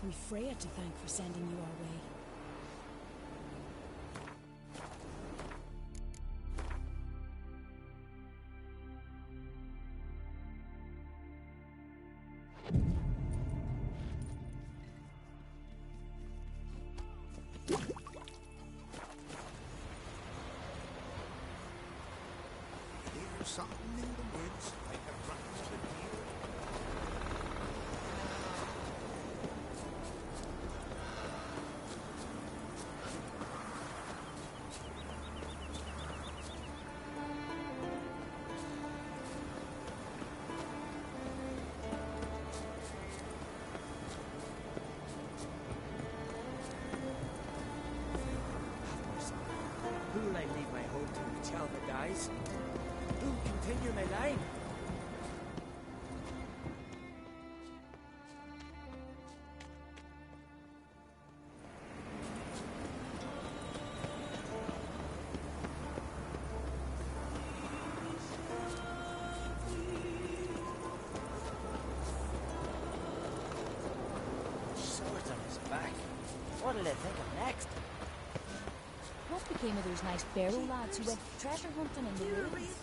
We've Freya to thank for sending you our way. Here's something in the woods, like a runs of a deer. Who'll I leave my hope to tell the guys? Who'll continue my line? Swords on his back. What'll they think of next? What became of those nice Barrow lads who went treasure hunting in the ruins?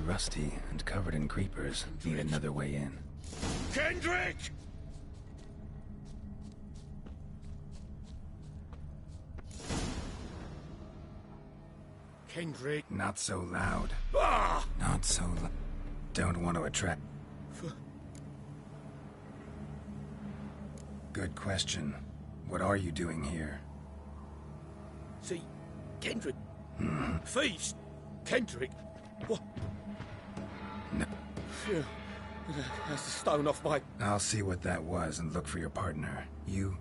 rusty and covered in creepers. Need another way in. Kendrick! Kendrick. Not so loud. Ah! Not so loud. Don't want to attract. Good question. What are you doing here? See, Kendrick. Thieves. Kendrick. What? No. Phew. That's the stone off my... I'll see what that was and look for your partner. You?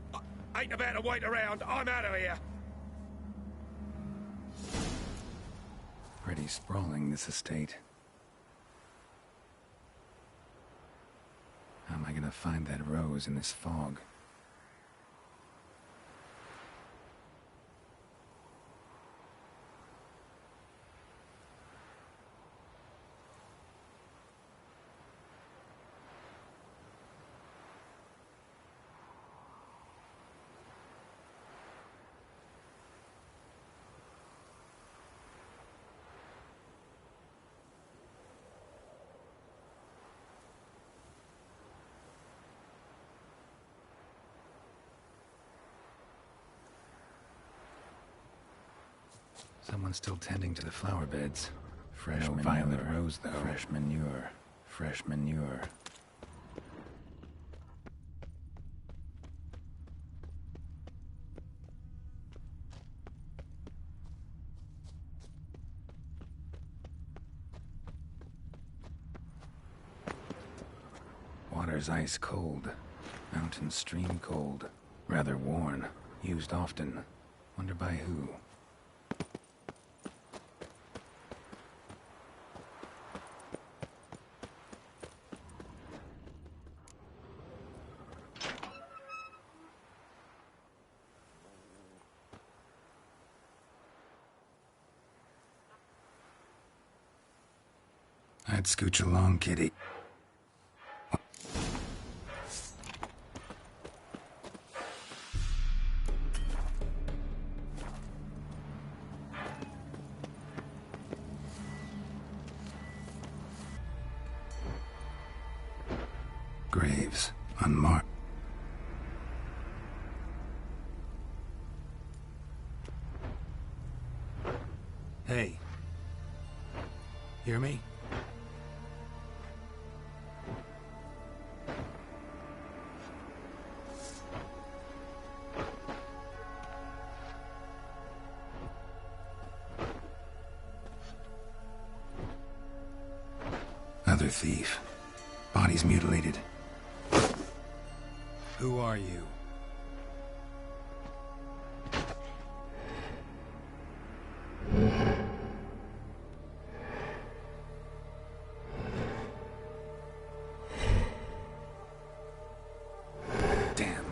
I ain't about to wait around. I'm out of here. Pretty sprawling, this estate. How am I gonna find that rose in this fog? Someone's still tending to the flower beds. Fresh manure. Violet rose, though. Fresh manure. Fresh manure. Water's ice cold. Mountain stream cold. Rather worn. Used often. Wonder by who? I'd scooch along, kitty. Graves, unmarked. Hey. Hear me? Another thief. Body's mutilated. Who are you? Damn.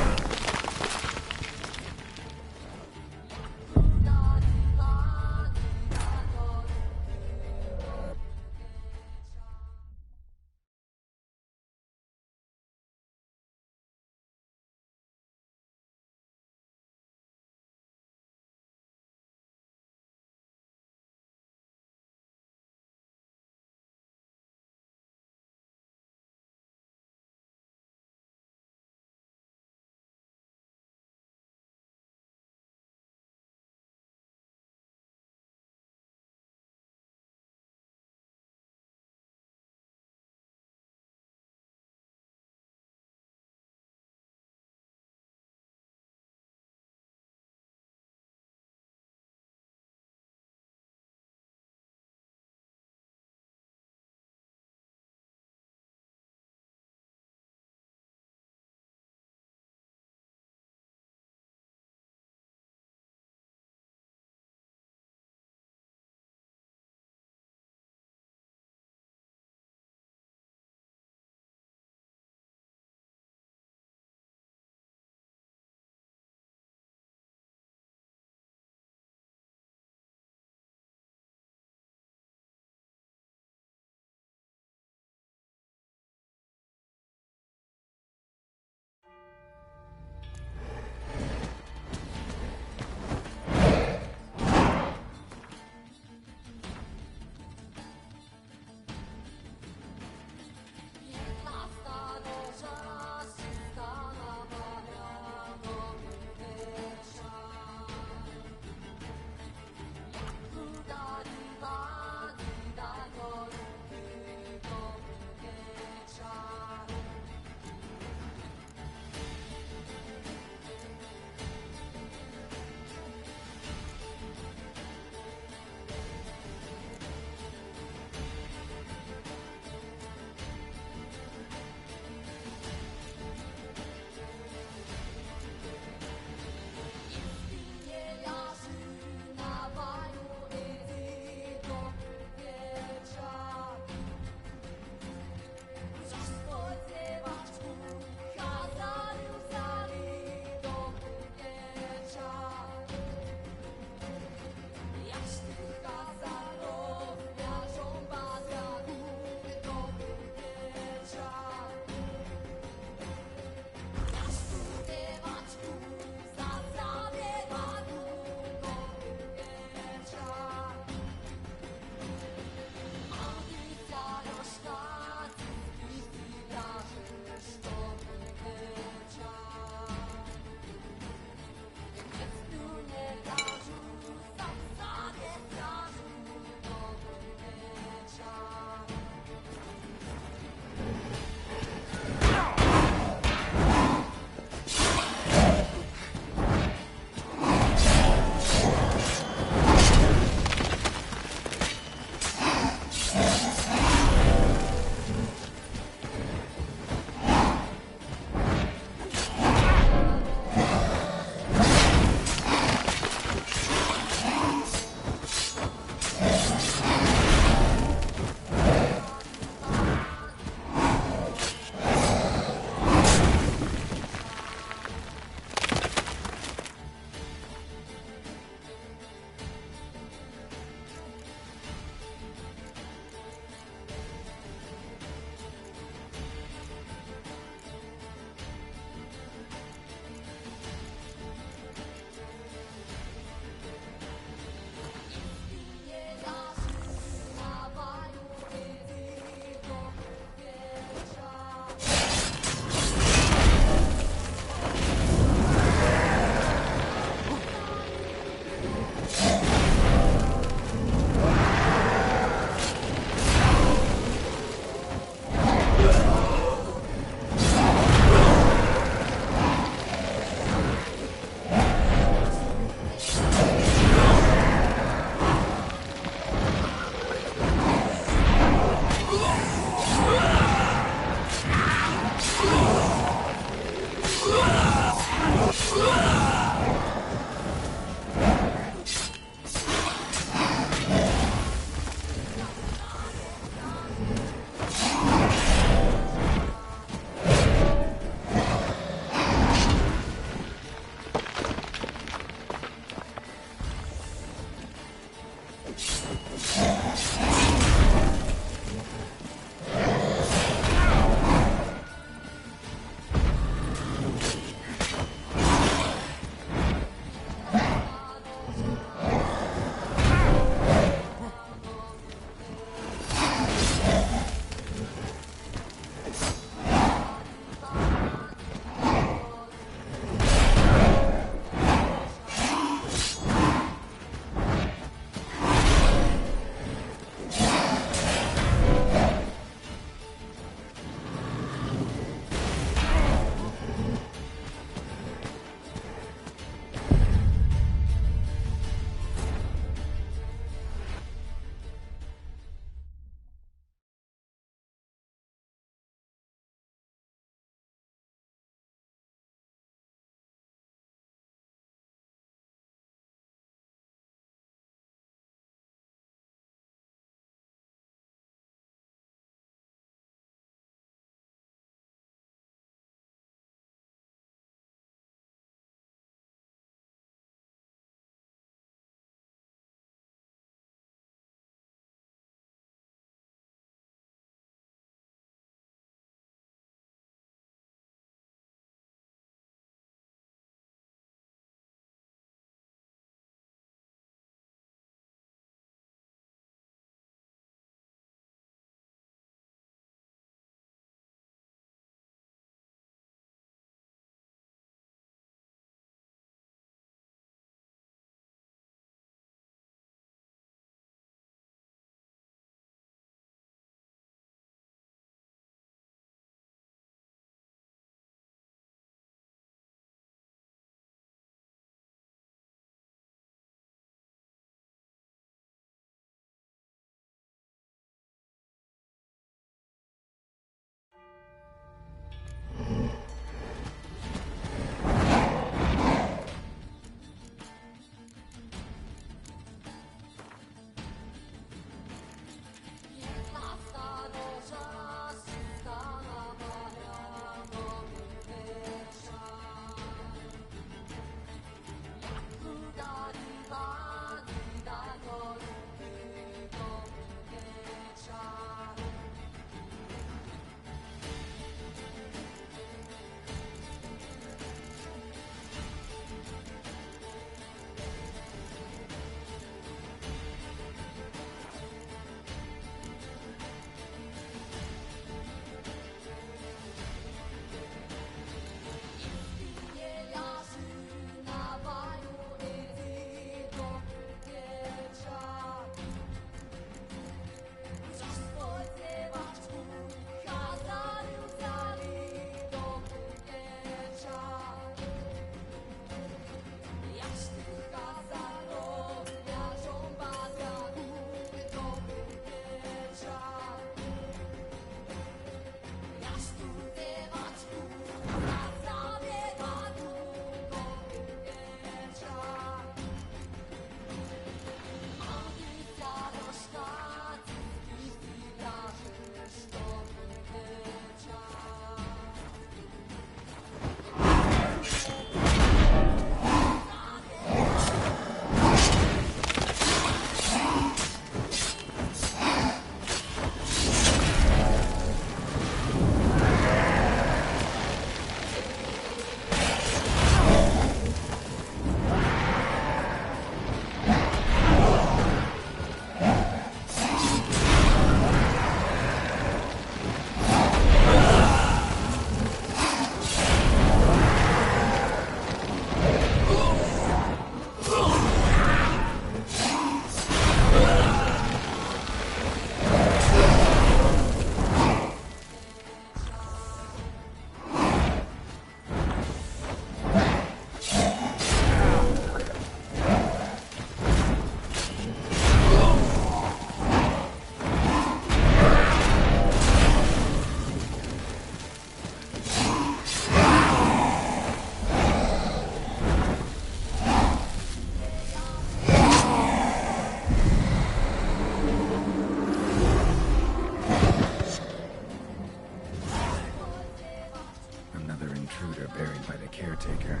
Another intruder buried by the caretaker.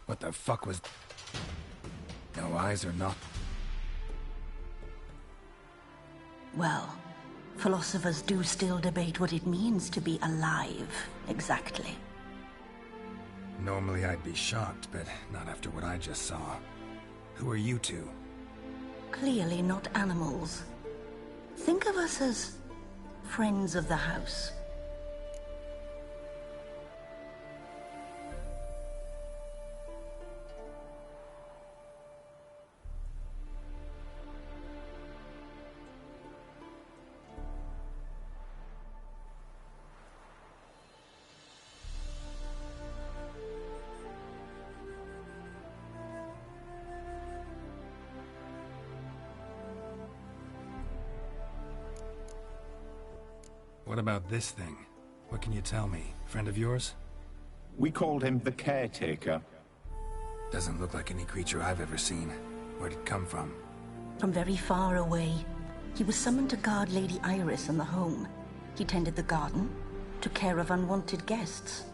What the fuck was... No eyes or not? Well, philosophers do still debate what it means to be alive, exactly. Normally I'd be shocked, but not after what I just saw. Who are you two? Clearly not animals. Think of us as friends of the house. What about this thing? What can you tell me? Friend of yours? We called him the Caretaker. Doesn't look like any creature I've ever seen. Where'd it come from? From very far away. He was summoned to guard Lady Iris and the home. He tended the garden, took care of unwanted guests.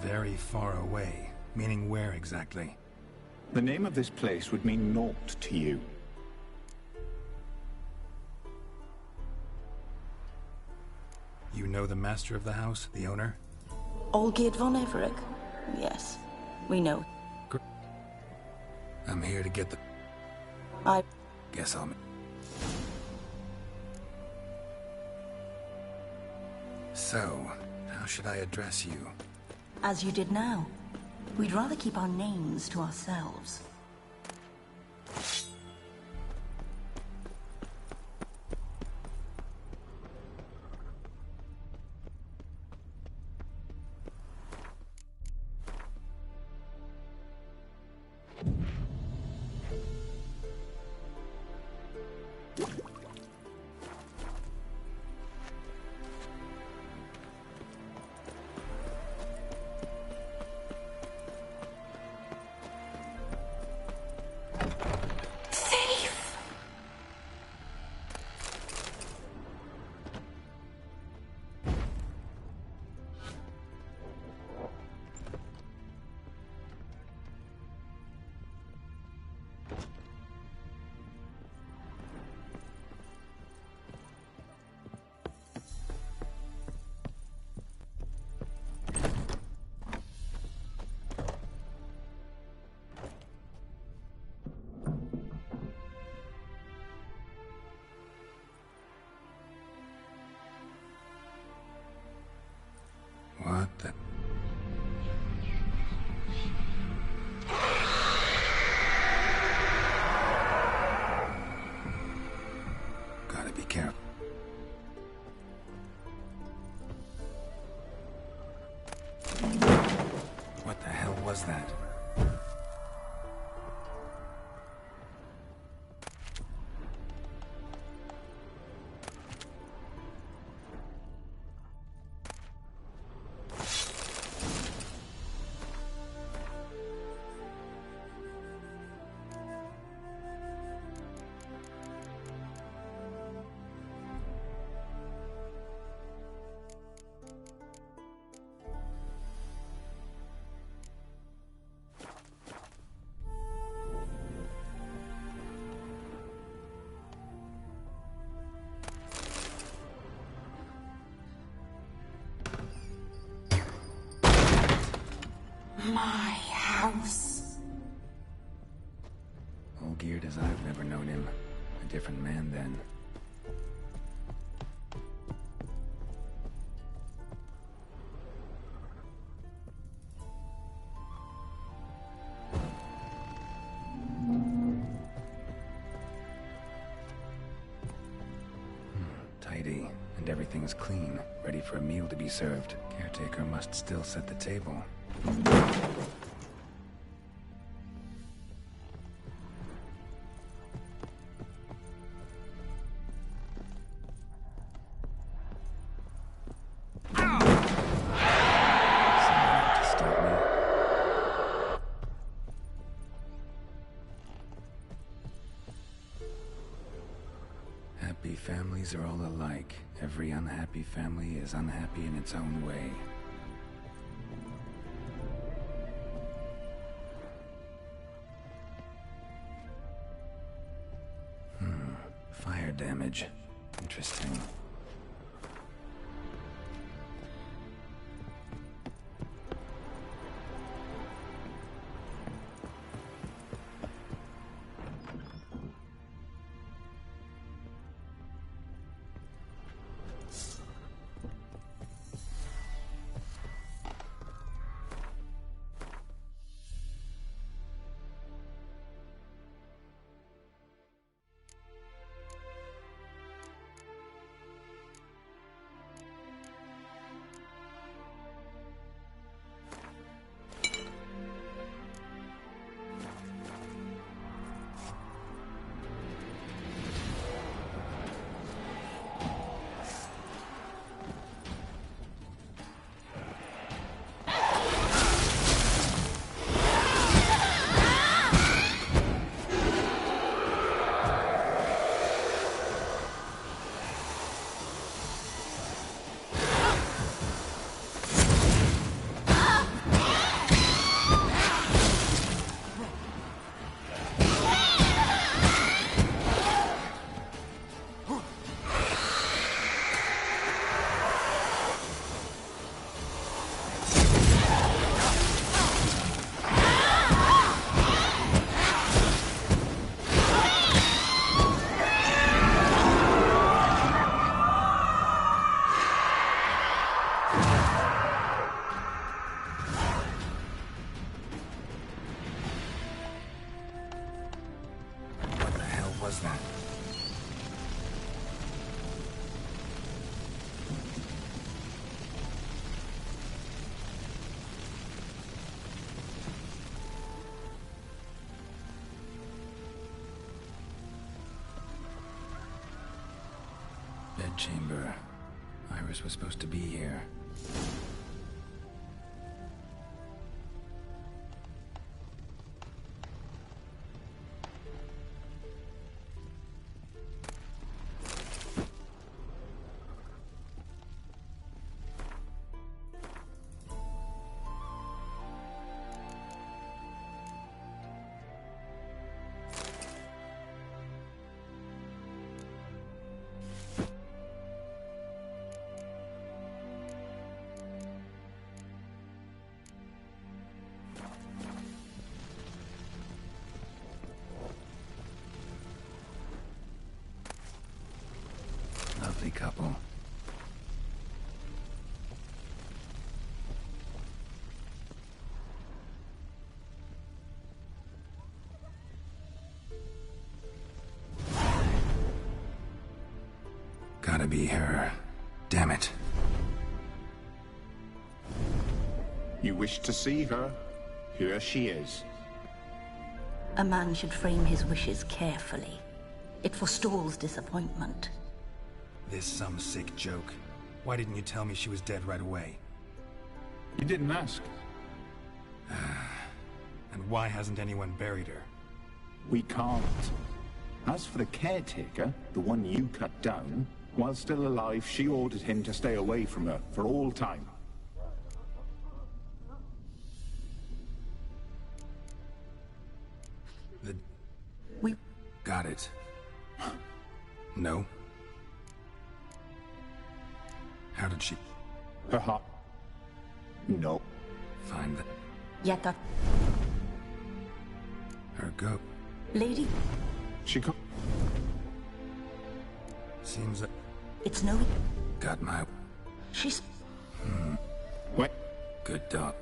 Very far away. Meaning where exactly? The name of this place would mean naught to you. You know the master of the house? The owner? Olgierd von Everett? Yes, we know. I'm here to get the... I... Guess I'll... So, how should I address you? As you did now. We'd rather keep our names to ourselves. What the... Gotta be careful. What the hell was that? My house. Olgierd as I've never known him. A different man then. Tidy, and everything's clean, ready for a meal to be served. Caretaker must still set the table. Happy families are all alike. Every unhappy family is unhappy in its own way. damage. Interesting. Chamber. Iris was supposed to be here. Lovely couple. Gotta be her. Damn it. You wish to see her? Here she is. A man should frame his wishes carefully. It forestalls disappointment. This some sick joke. Why didn't you tell me she was dead right away? You didn't ask. And why hasn't anyone buried her? We can't. As for the caretaker, the one you cut down, while still alive, she ordered him to stay away from her for all time. We... Got it. No? How did she... Her heart... No. find that... Yet that... her go... Lady... She can't... Seems that... It's no... got my... She's... What? Good dog.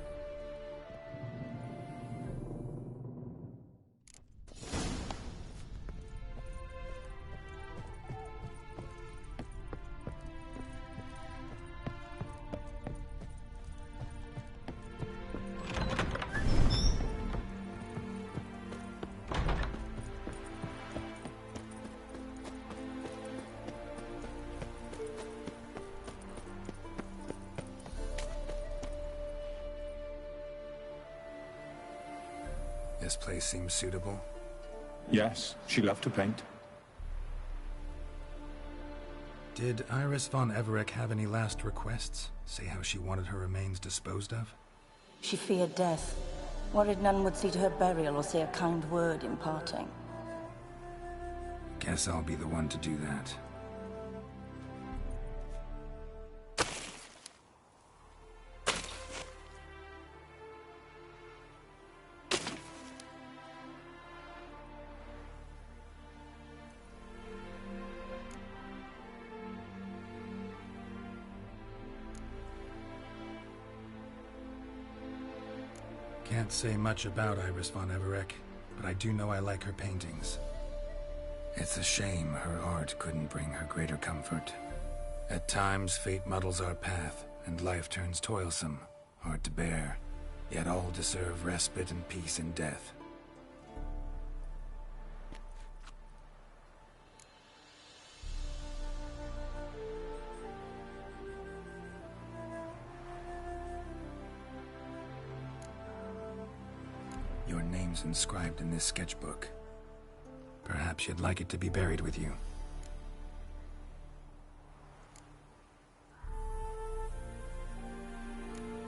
This place seems suitable. Yes, she loved to paint. Did Iris von Everec have any last requests? Say how she wanted her remains disposed of? She feared death. Worried none would see to her burial or say a kind word in parting. Guess I'll be the one to do that. Can't say much about Iris von Everec, but I do know I like her paintings. It's a shame her art couldn't bring her greater comfort. At times, fate muddles our path, and life turns toilsome, hard to bear, yet all deserve respite and peace in death. Your name's inscribed in this sketchbook. Perhaps you'd like it to be buried with you.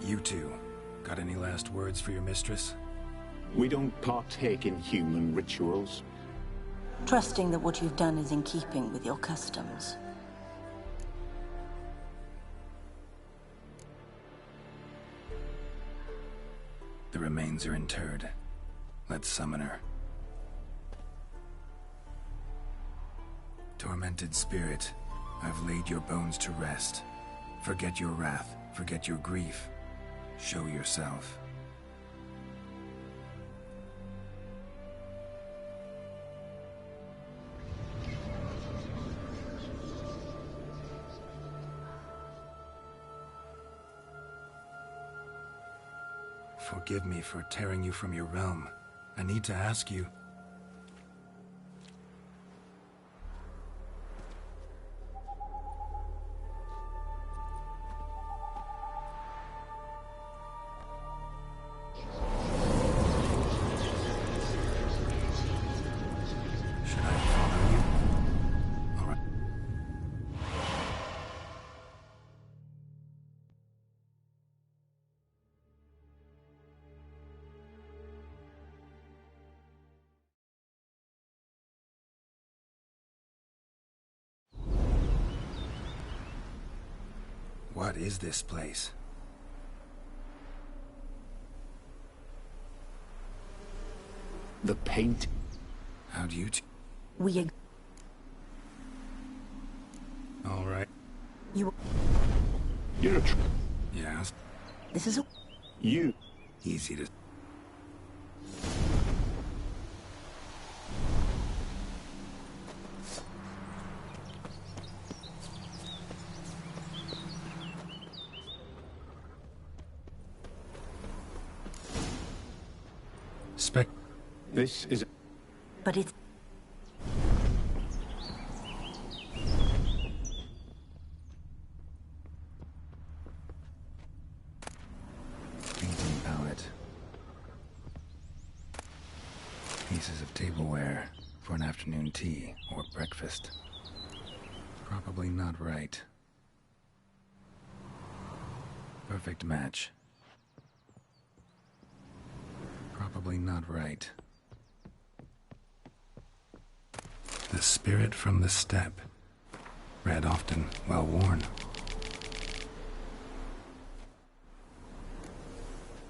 You two, got any last words for your mistress? We don't partake in human rituals. Trusting that what you've done is in keeping with your customs. The remains are interred. Let's summon her. Tormented spirit, I've laid your bones to rest. Forget your wrath, forget your grief. Show yourself. Forgive me for tearing you from your realm. I need to ask you. Should I follow you? All right. What is this place? The paint. How do you We All right. You... You're a Yes. This is a... You. Easy to... This is... But it's... Painting palette. Pieces of tableware for an afternoon tea or breakfast. Probably not right. Perfect match. Probably not right. The spirit from the steppe. Read often, well worn.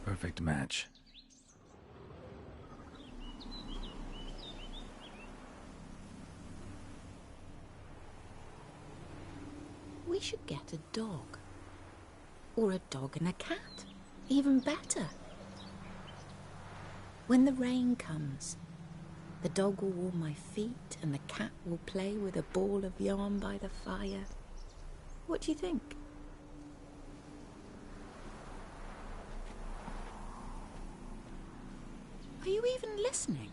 Perfect match. We should get a dog. Or a dog and a cat. Even better. When the rain comes, the dog will warm my feet and the cat will play with a ball of yarn by the fire. What do you think? Are you even listening?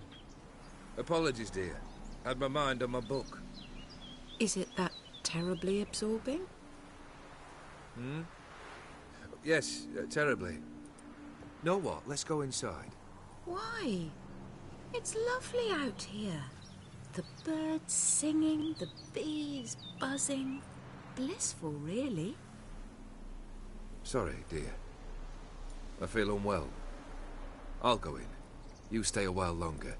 Apologies, dear. Had my mind on my book. Is it that terribly absorbing? Yes, terribly. Know what? Let's go inside. Why? It's lovely out here. The birds singing, the bees buzzing. Blissful, really. Sorry, dear. I feel unwell. I'll go in. You stay a while longer.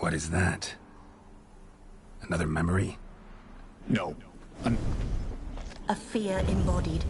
What is that? Another memory? No. A fear embodied.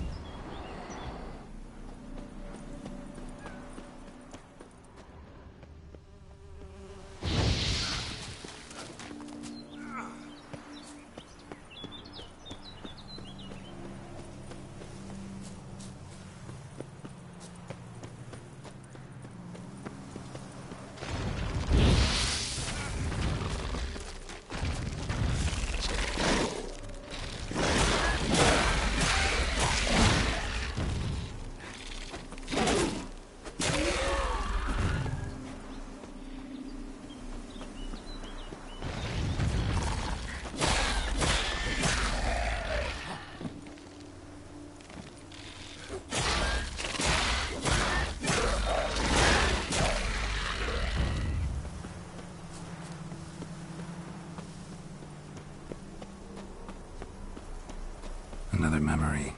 Another memory.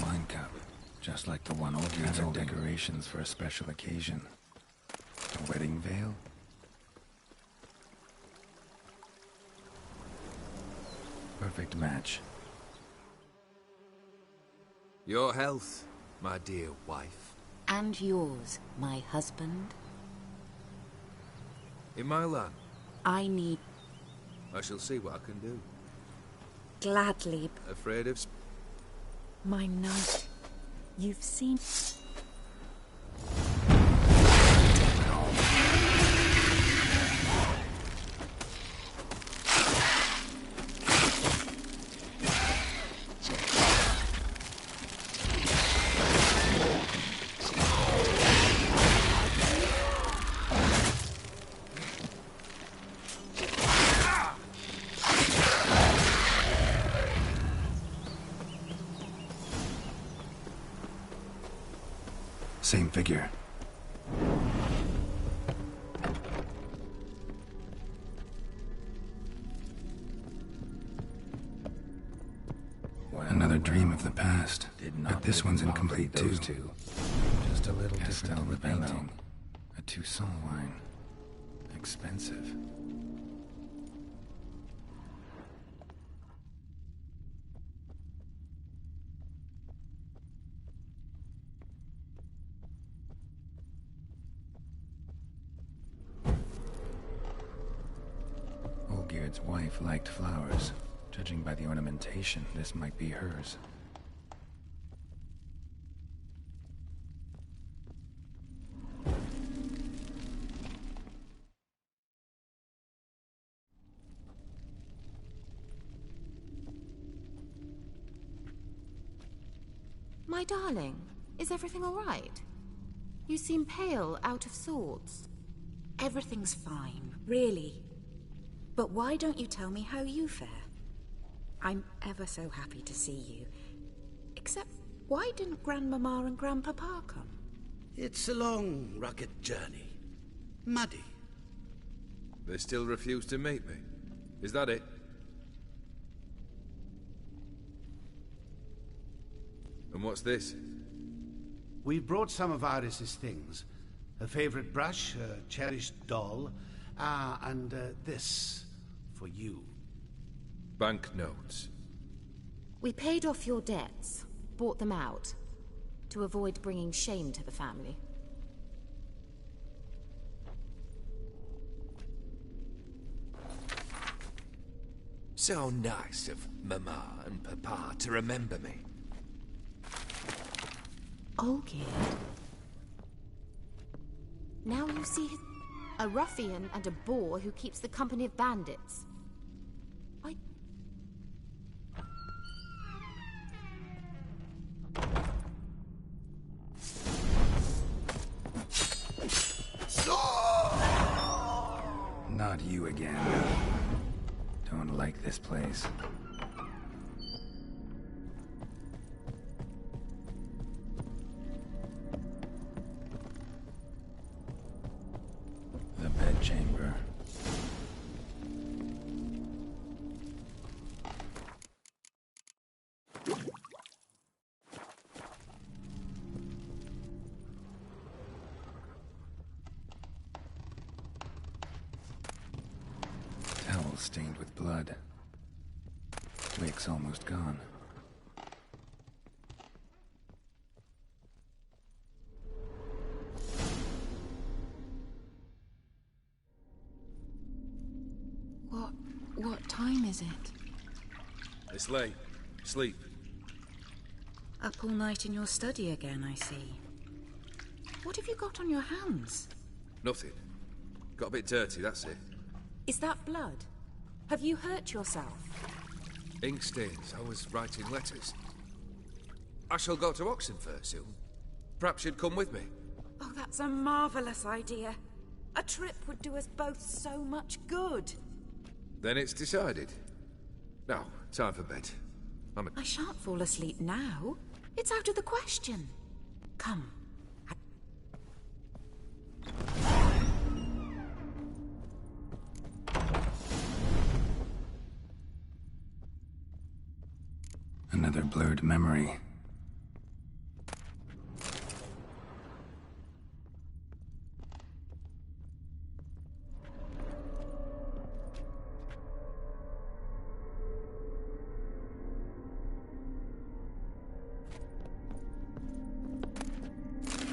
Wine cup, just like the one old These are decorations for a special occasion. A wedding veil? Perfect match. Your health, my dear wife. And yours, my husband. In my land, I need I shall see what I can do. gladly. Afraid of... My knight, you've seen... Same figure. Another dream of the past. But this one's incomplete too. Just a little different in the painting. A Toussaint wine. Expensive. Olgierd's wife liked flowers. Judging by the ornamentation, this might be hers. My darling, is everything all right? You seem pale, out of sorts. Everything's fine, really. But why don't you tell me how you fare? I'm ever so happy to see you. Except, why didn't Grandmama and Grandpapa come? It's a long, rugged journey. Muddy. They still refuse to meet me. Is that it? And what's this? We brought some of Iris's things. Her favorite brush, her cherished doll, and this for you. Banknotes. We paid off your debts, bought them out, to avoid bringing shame to the family. So nice of Mama and Papa to remember me. Olgierd. Now you see a ruffian and a boor who keeps the company of bandits. Not you again. Don't like this place. The bedchamber. stained with blood. Wick's almost gone. What time is it? It's late. Sleep. Up all night in your study again, I see. What have you got on your hands? Nothing. Got a bit dirty, that's it. Is that blood? Have you hurt yourself? Ink stains. I was writing letters. I shall go to Oxenfurt soon. Perhaps you'd come with me. Oh, that's a marvellous idea. A trip would do us both so much good. Then it's decided. Now, time for bed. I shan't fall asleep now. It's out of the question. Come. Another blurred memory.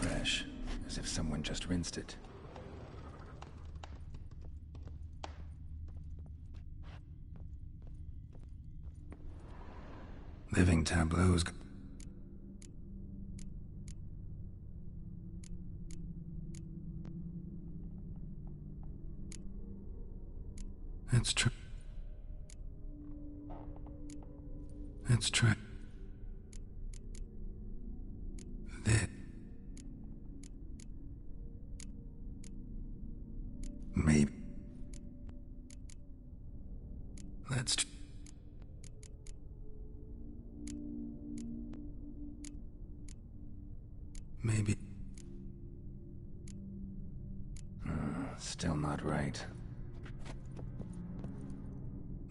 Fresh, as if someone just rinsed it. Living tableaus. It's true. It's true. That. Maybe. Let's. Maybe. Still not right.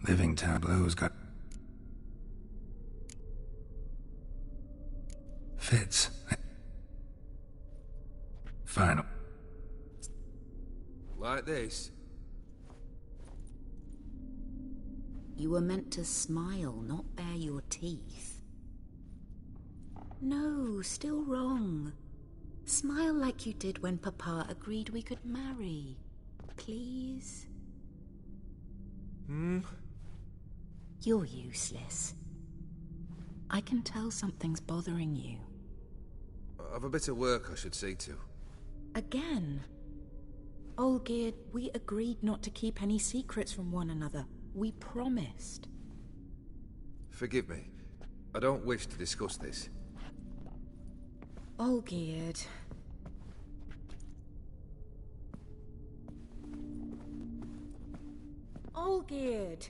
Living tableaus got... Fits. Final. Like this? You were meant to smile, not bare your teeth. No, still wrong. Smile like you did when Papa agreed we could marry. Please? You're useless. I can tell something's bothering you. I've a bit of work I should see to. Again? Olgierd, we agreed not to keep any secrets from one another. We promised. Forgive me. I don't wish to discuss this. Olgierd. Olgierd.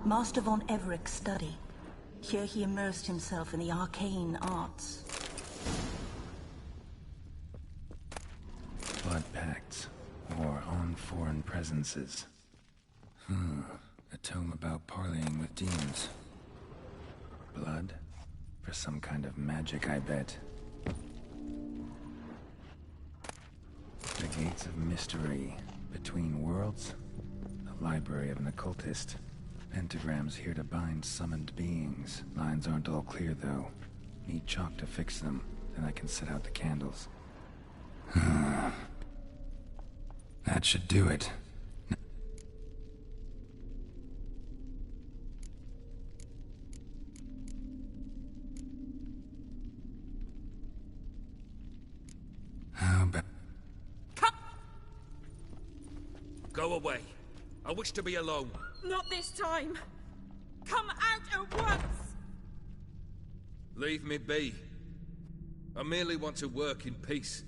Master von Evereck's study. Here he immersed himself in the arcane arts. Blood pacts, or on foreign presences. A tome about parleying with demons. Blood? For some kind of magic, I bet. The Gates of Mystery. Between Worlds? The library of an occultist. Pentagrams here to bind summoned beings. Lines aren't all clear, though. Need chalk to fix them, then I can set out the candles. That should do it. How about... Come! Go away. I wish to be alone. Not this time. Come out At once! Leave me be. I merely want to work in peace.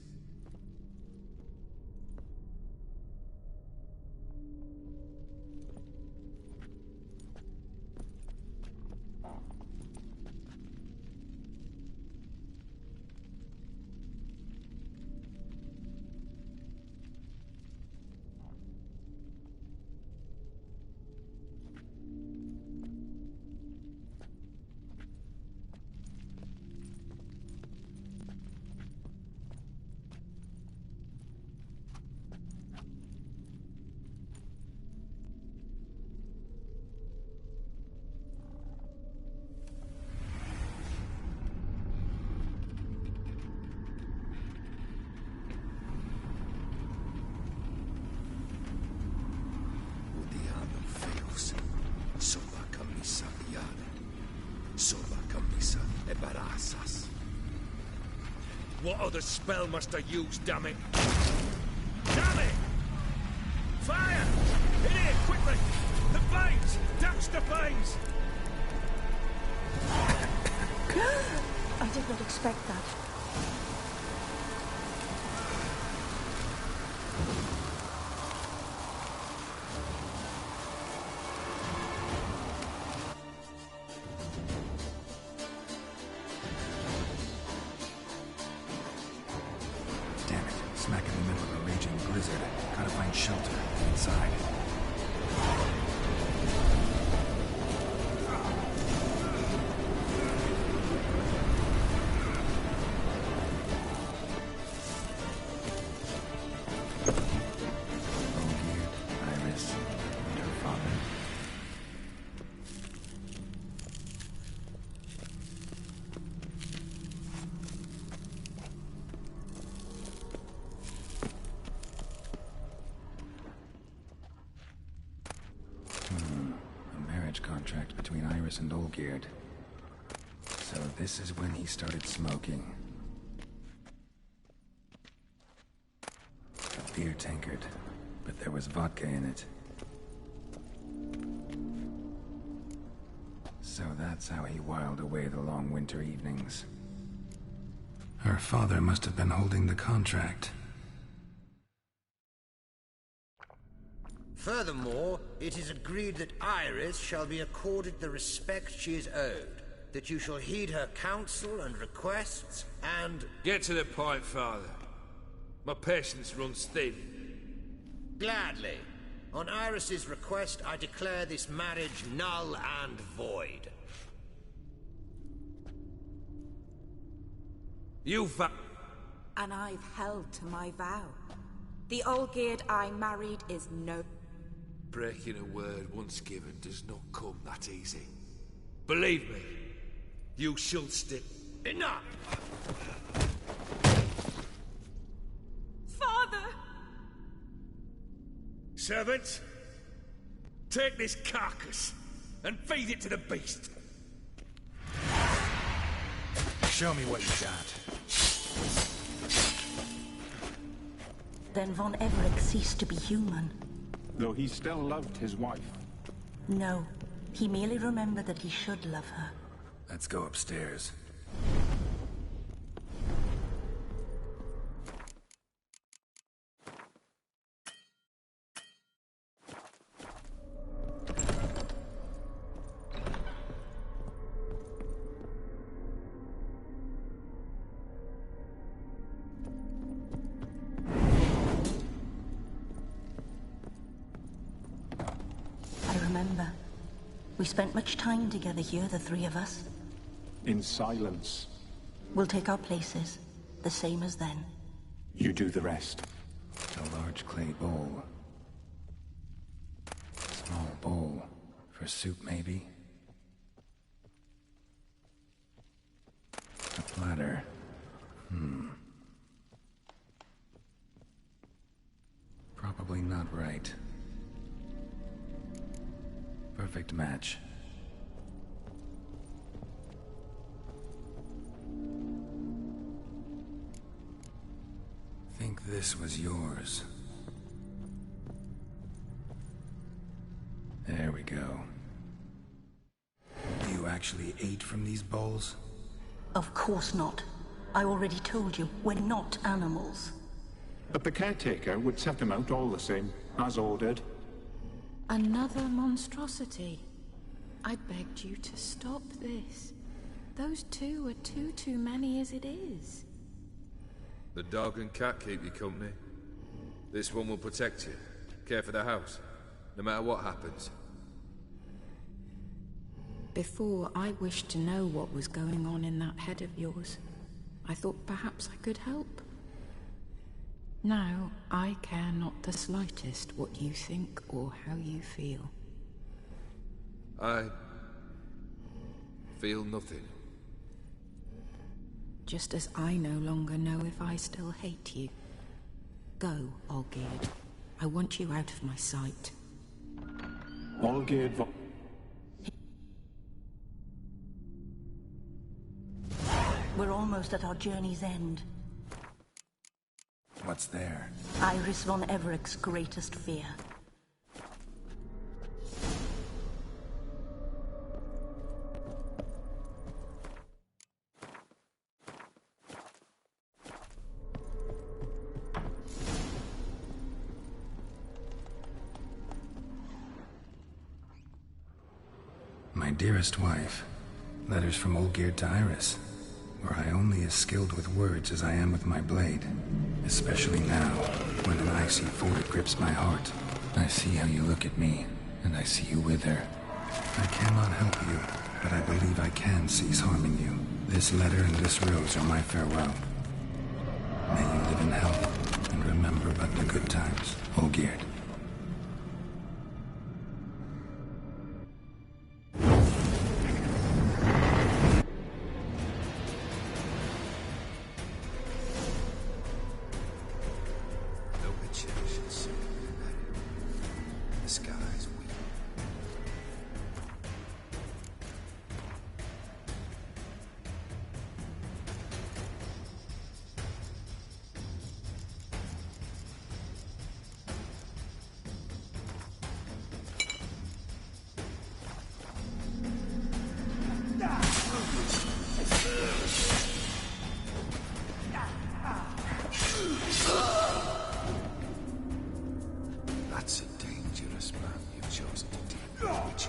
What other spell must I use, damn it? Damn it! Fire! In here, quickly! The flames! Douse the flames! I did not expect that. Smack in the middle of a raging blizzard. Gotta find shelter inside. Iris and her father. Contract between Iris and Olgierd. So this is when he started smoking. A beer tankard, but there was vodka in it. So that's how he whiled away the long winter evenings. Her father must have been holding the contract. Furthermore, it is agreed that Iris shall be accorded the respect she is owed, that you shall heed her counsel and requests, and... Get to the point, Father. My patience runs thin. Gladly. On Iris's request, I declare this marriage null and void. And I've held to my vow. The Olgierd I married is no... Breaking a word once given does not come that easy. Believe me, you shall stick. Enough! Father! Servants, take this carcass and feed it to the beast. Show me what you got. Then Von Everett ceased to be human. Though he still loved his wife. No, he merely remembered that he should love her. Let's go upstairs. We spent much time together here, the three of us. In silence. We'll take our places, the same as then. You do the rest. A large clay bowl. Small bowl. For soup, maybe? A platter. Probably not right. Perfect match. Think this was yours. There we go. You actually ate from these bowls? Of course not. I already told you, we're not animals. But the caretaker would set them out all the same, as ordered. Another monstrosity. I begged you to stop this. Those two are too many as it is. The dog and cat keep you company. This one will protect you, care for the house, no matter what happens. Before, I wished to know what was going on in that head of yours. I thought perhaps I could help. Now, I care not the slightest what you think or how you feel. I feel nothing. Just as I no longer know if I still hate you. Go, Olgierd. I want you out of my sight. Olgierd We're almost at our journey's end. What's there? Iris von Evereck's greatest fear. My dearest wife. Letters from Olgierd to Iris. Were I only as skilled with words as I am with my blade. Especially now, when an icy ford grips my heart. I see how you look at me, and I see you wither. I cannot help you, but I believe I can cease harming you. This letter and this rose are my farewell. May you live in health, and remember but the good times, Olgierd. That's a dangerous man you've chosen to deal with.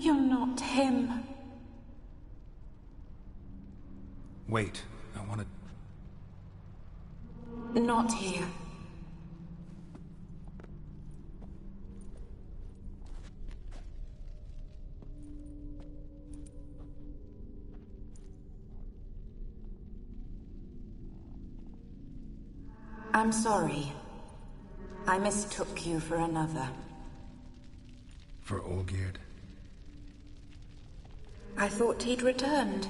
You're not him. Wait, I want to... Not here. I'm sorry. I mistook you for another. For Olgierd? I thought he'd returned.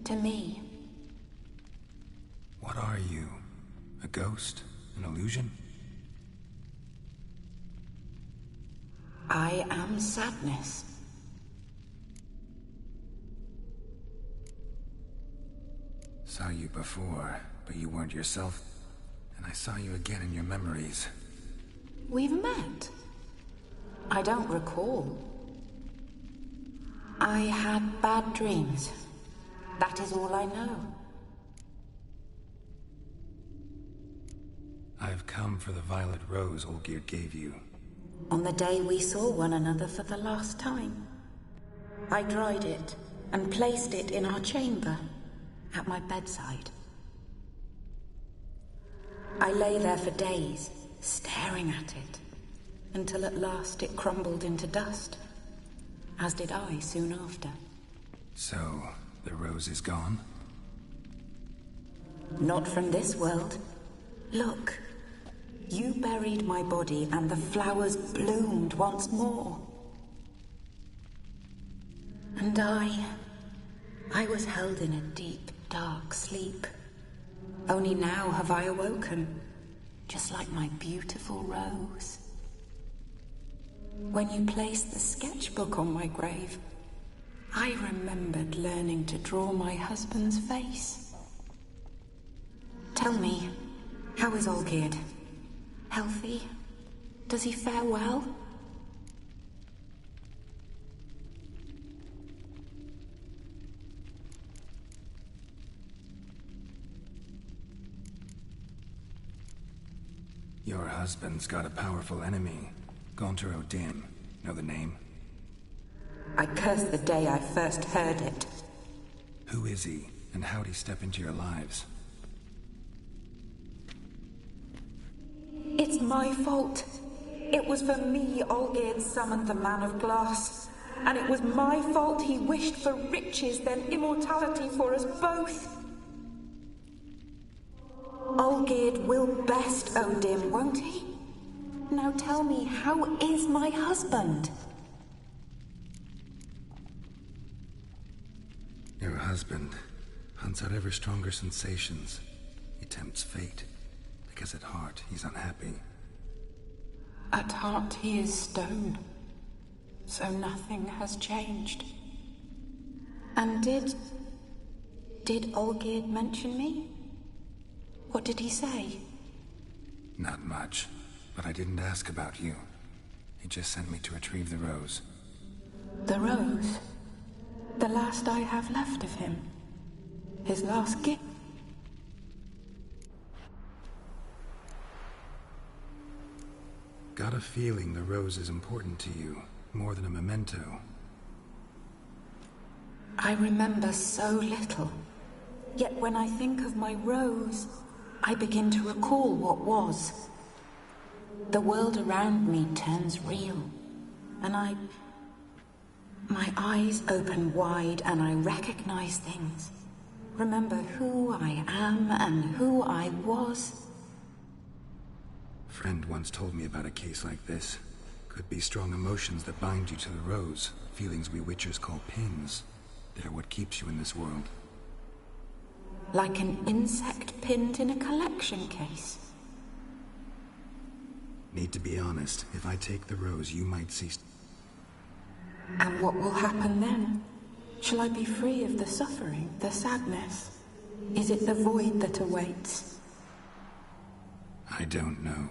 To me. What are you? A ghost? An illusion? I am sadness. Saw you before, but you weren't yourself. And I saw you again in your memories. We've met? I don't recall. I had bad dreams. That is all I know. I've come for the violet rose Olgierd gave you. On the day we saw one another for the last time, I dried it and placed it in our chamber, at my bedside. I lay there for days, staring at it, until at last it crumbled into dust, as did I soon after. So, the rose is gone? Not from this world. Look, you buried my body and the flowers bloomed once more. And I was held in a deep, dark sleep. Only now have I awoken, just like my beautiful rose. When you placed the sketchbook on my grave, I remembered learning to draw my husband's face. Tell me, how is Olgierd? Healthy? Does he fare well? Your husband's got a powerful enemy. Gaunter O'Dim. Know the name? I curse the day I first heard it. Who is he, and how'd he step into your lives? It's my fault. It was for me Olgierd summoned the Man of Glass. And it was my fault he wished for riches, then immortality for us both. Olgierd will best O'Dim, won't he? Now tell me, how is my husband? Your husband hunts out ever stronger sensations. He tempts fate, because at heart he's unhappy. At heart he is stone, so nothing has changed. And did Olgierd mention me? What did he say? Not much, but I didn't ask about you. He just sent me to retrieve the rose. The rose? The last I have left of him? His last gift? Got a feeling the rose is important to you, more than a memento. I remember so little. Yet when I think of my rose, I begin to recall what was. The world around me turns real, and my eyes open wide and I recognize things. Remember who I am and who I was. Friend once told me about a case like this. Could be strong emotions that bind you to the rose, feelings we witchers call pins. They're what keeps you in this world. Like an insect pinned in a collection case. Need to be honest, if I take the rose, you might cease. And what will happen then? Shall I be free of the suffering, the sadness? Is it the void that awaits? I don't know.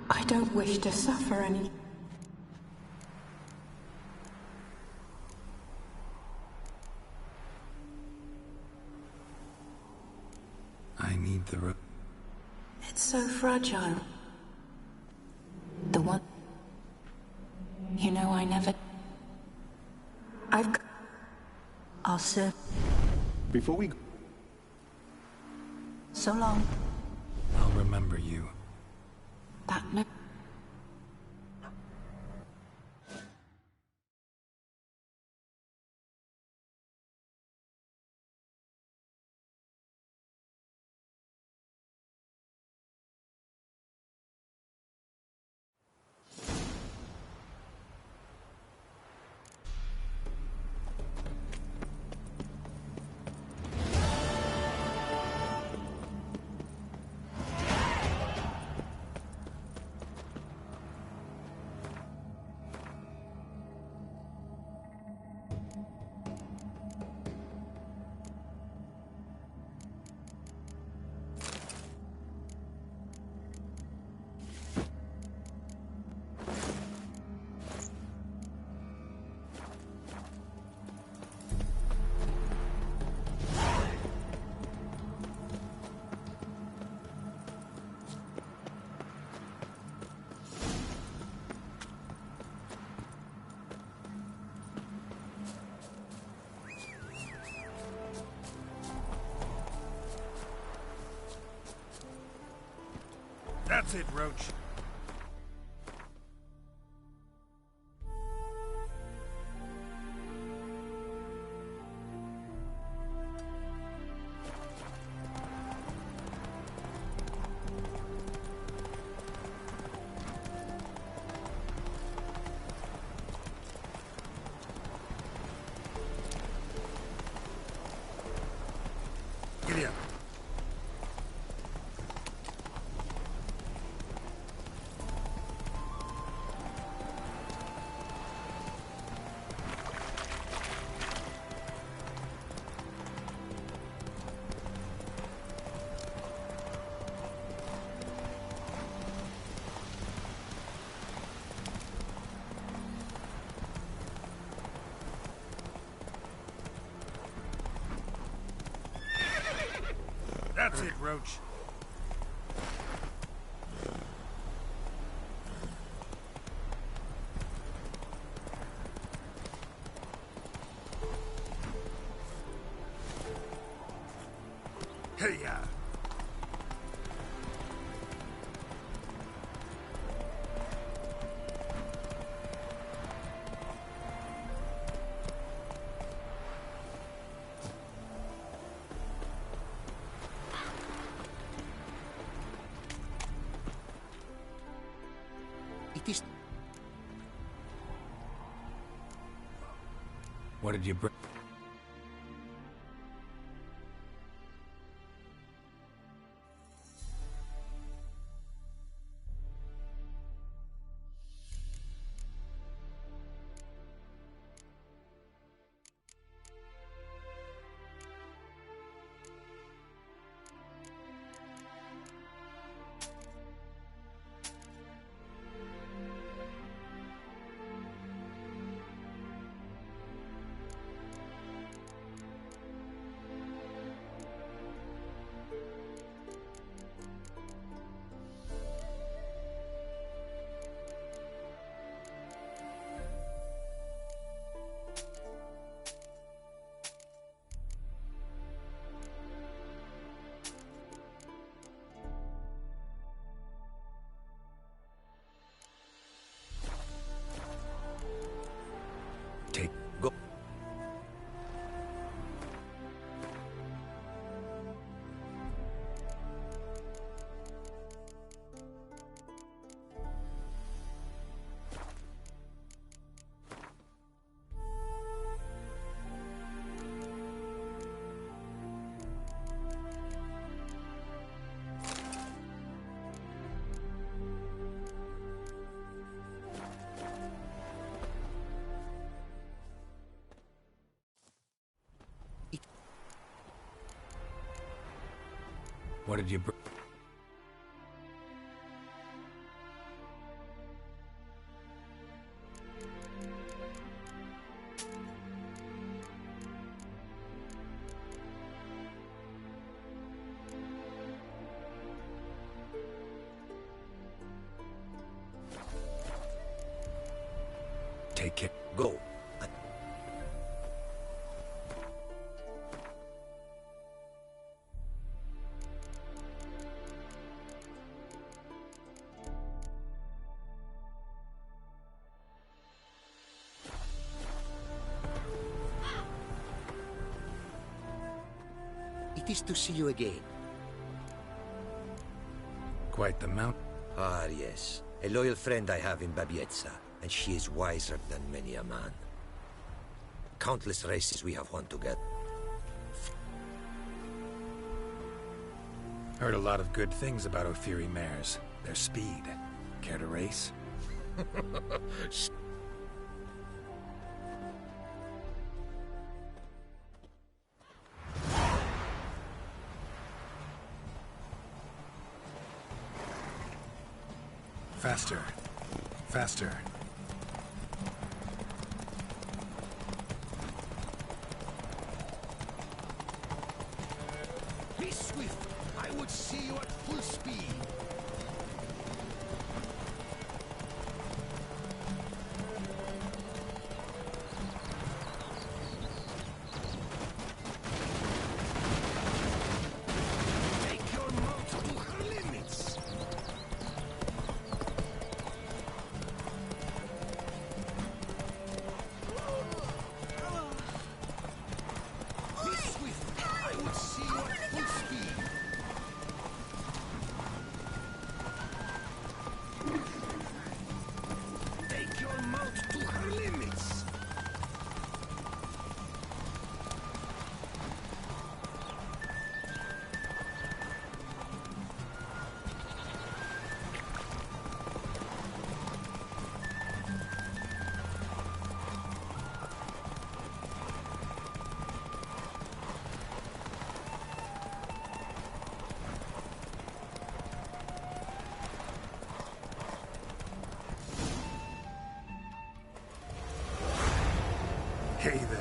I don't wish to suffer any. I need the rose. It's so fragile. The one... You know, I never... I'll serve. Before we... So long. I'll remember you. That no... That's it, Roach. Giddy up. That's it, Roach. Hey-ya! It is... What did you bring? Take... go. What did you bring? Take it. Go. It is to see you again. Quite the mount. Ah, yes. A loyal friend I have in Babietza, and she is wiser than many a man. Countless races we have won together. Heard a lot of good things about Ophiri mares. Their speed. Care to race? Faster. Faster. Be swift. I would see you at full speed. Take your mouth to her limits. Hey there.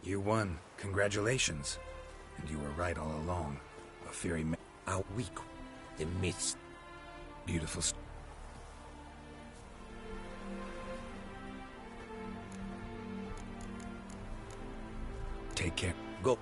You won. Congratulations. And you were right all along. A fairy How weak the myths. beautiful. Take care. Go.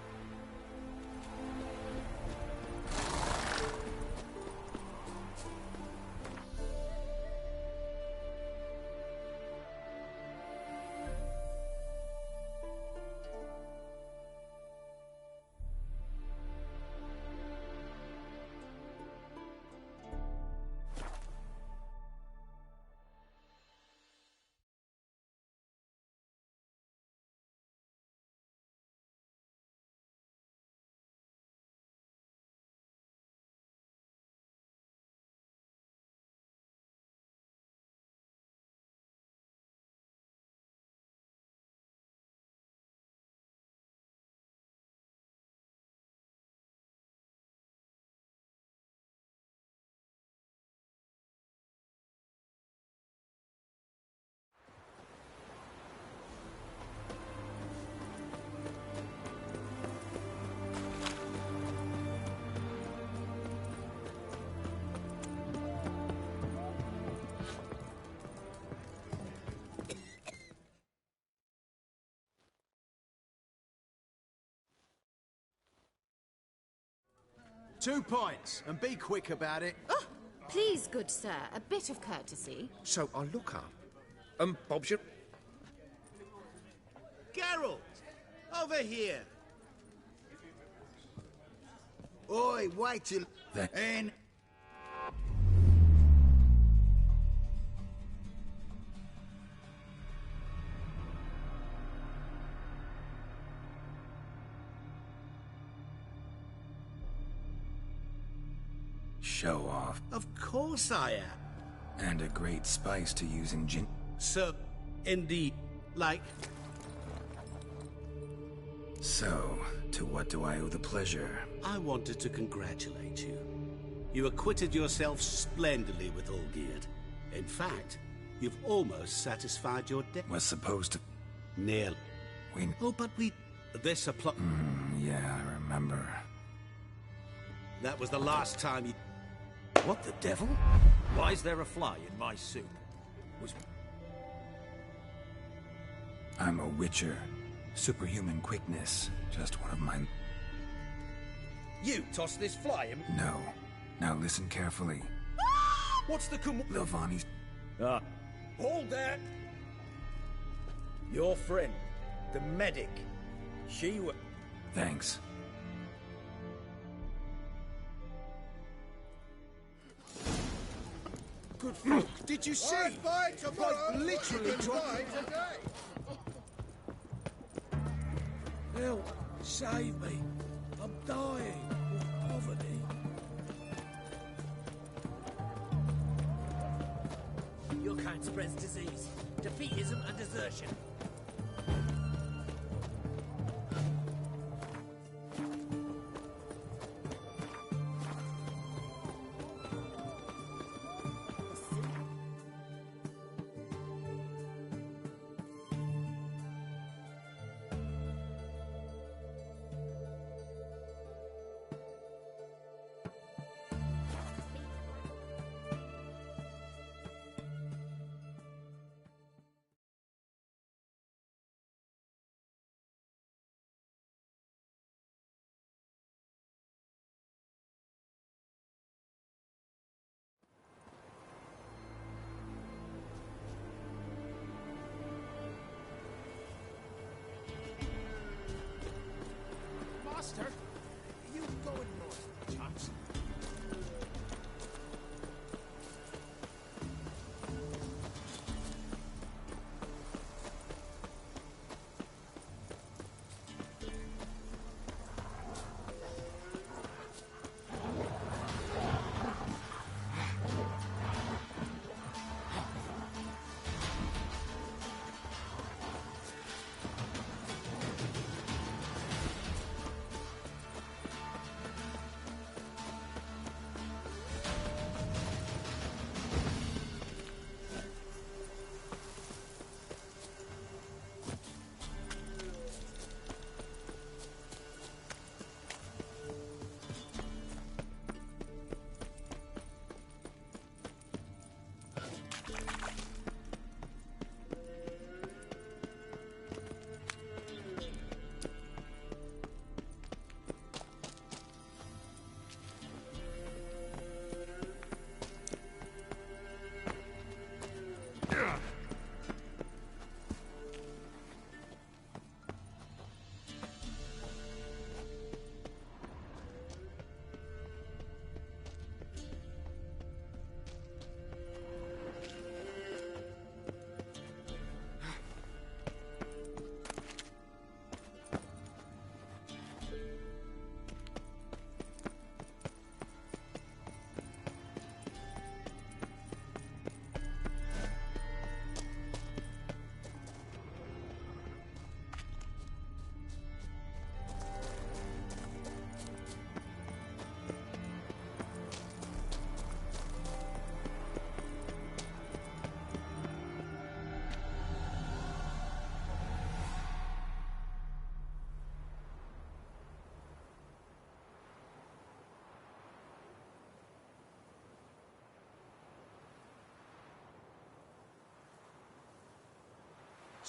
Two pints, and be quick about it. Oh, please, good sir, a bit of courtesy. So I look up. Bob's your... Geralt! Over here! Oi, wait till... That- And... Show off. Of course I am. And a great spice to use in gin. So, indeed, like... So, to what do I owe the pleasure? I wanted to congratulate you. You acquitted yourself splendidly with Olgierd. In fact, you've almost satisfied your debt. Was supposed to... Nearly. We... Oh, but we... This apply... yeah, I remember. That was the last time you... What the devil? Why is there a fly in my soup? Was... I'm a witcher. Superhuman quickness. Just one of mine. You tossed this fly in... No. Now listen carefully. What's the Lilvani's... Hold that! Your friend, the medic. She was... Thanks. Good fuck. Did you see? Like, literally dropped... Help! Save me! I'm dying of poverty. Your kind spreads disease, defeatism and desertion.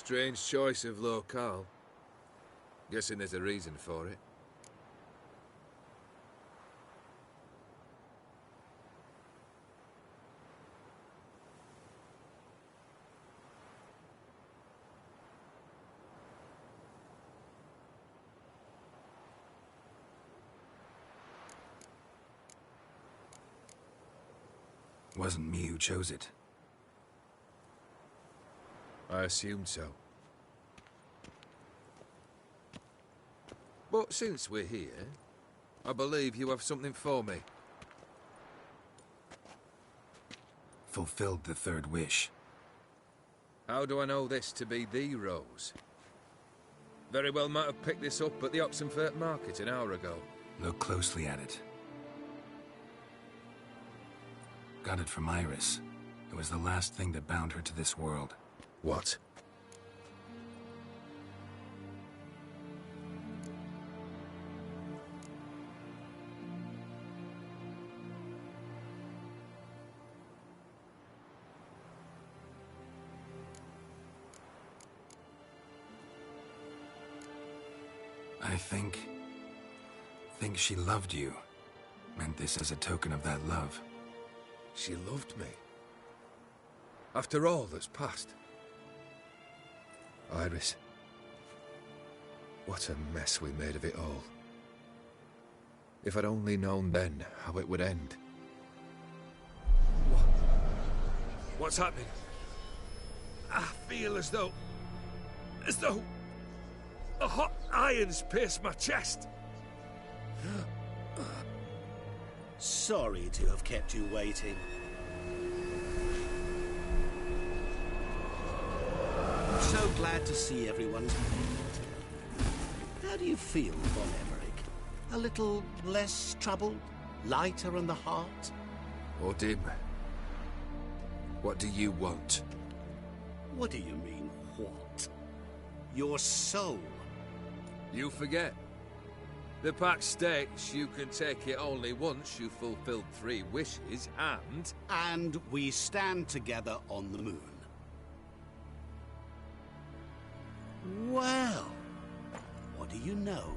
Strange choice of locale. Guessing there's a reason for it. Wasn't me who chose it. I assumed so. But since we're here, I believe you have something for me. Fulfilled the third wish. How do I know this to be the rose? Very well might have picked this up at the Oxenfurt market an hour ago. Look closely at it. Got it from Iris. It was the last thing that bound her to this world. What? I think she loved you. Meant this as a token of that love. She loved me. After all that's passed. Iris. What a mess we made of it all. If I'd only known then how it would end. What's happening? I feel as though a hot iron's pierced my chest. Sorry to have kept you waiting. I'm so glad to see everyone. How do you feel, Von Emmerich? A little less troubled? Lighter in the heart? Or dim? What do you want? What do you mean, what? Your soul. You forget. The pact states you can take it only once you've fulfilled 3 wishes, and... And we stand together on the moon. Well, what do you know?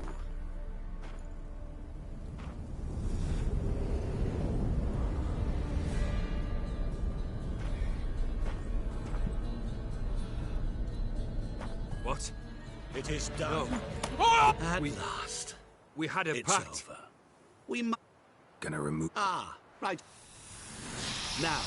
What? It is done. No. At last. We had a It's pact. over. We must... Gonna remove... Ah, right. Now.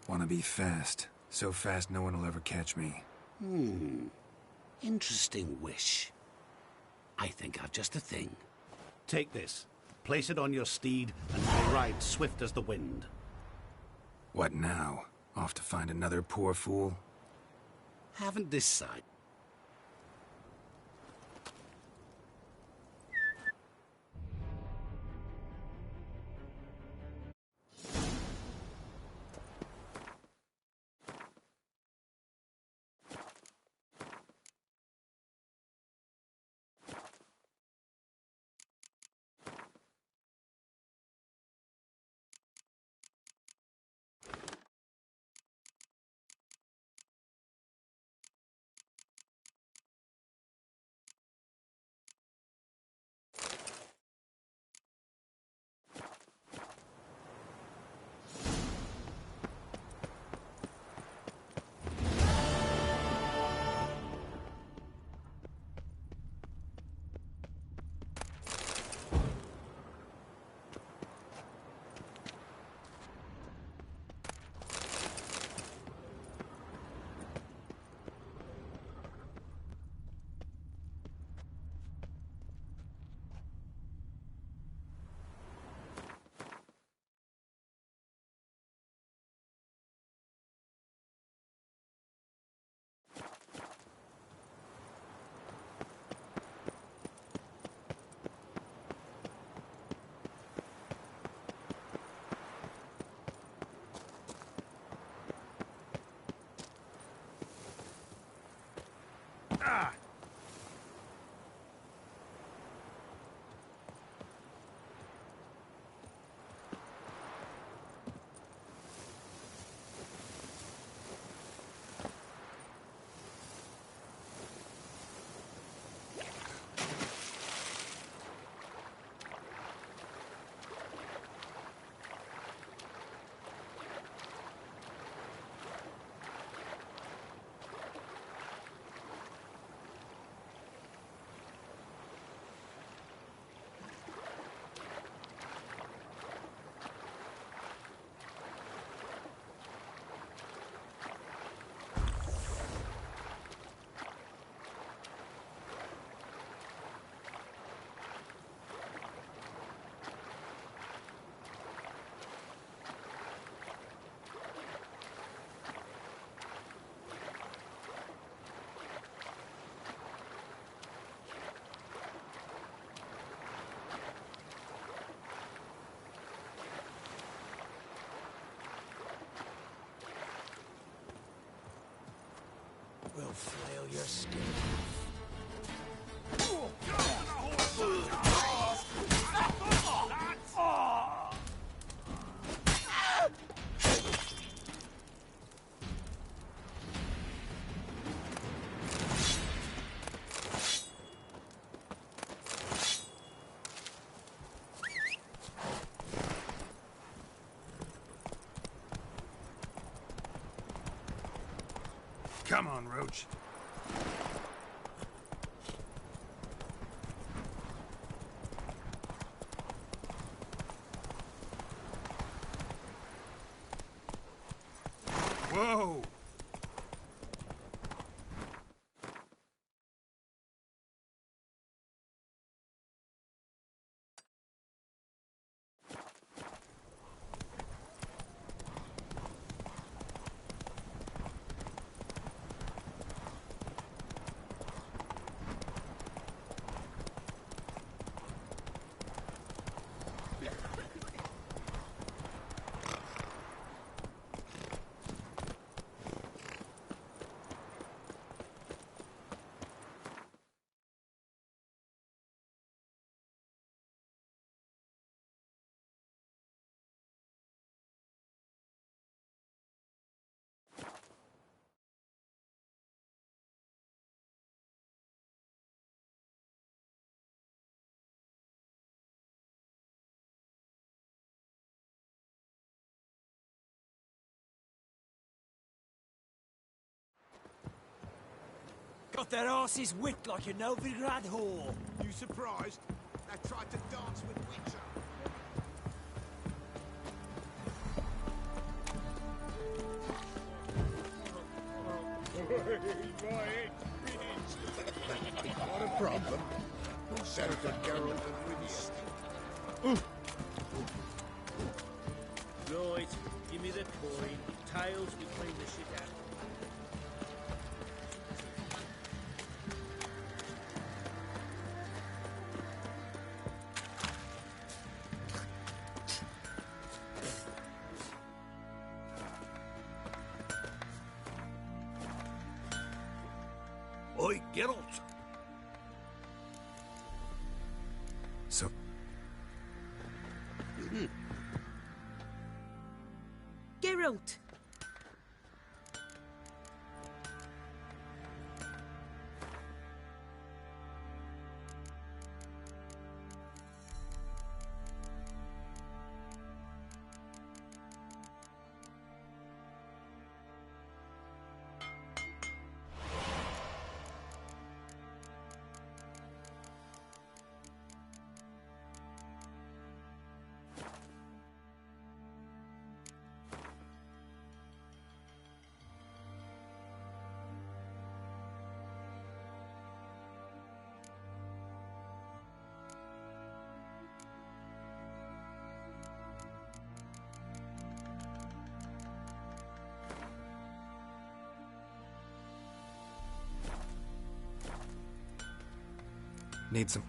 Wanna be fast. So fast no one will ever catch me. Interesting wish. I think I've just a thing. Take this. Place it on your steed, and we'll ride swift as the wind. What now? Off to find another poor fool? Haven't this side. your skin. Come on, Roach. Whoa! Got their asses whipped like a Novigrad whore. You surprised? They tried to dance with Witcher. Not a problem. Senator Geralt and Winnie. Right, give me the coin. Tails, we clean the shit out. Oi, Geralt. So... Geralt! Need some...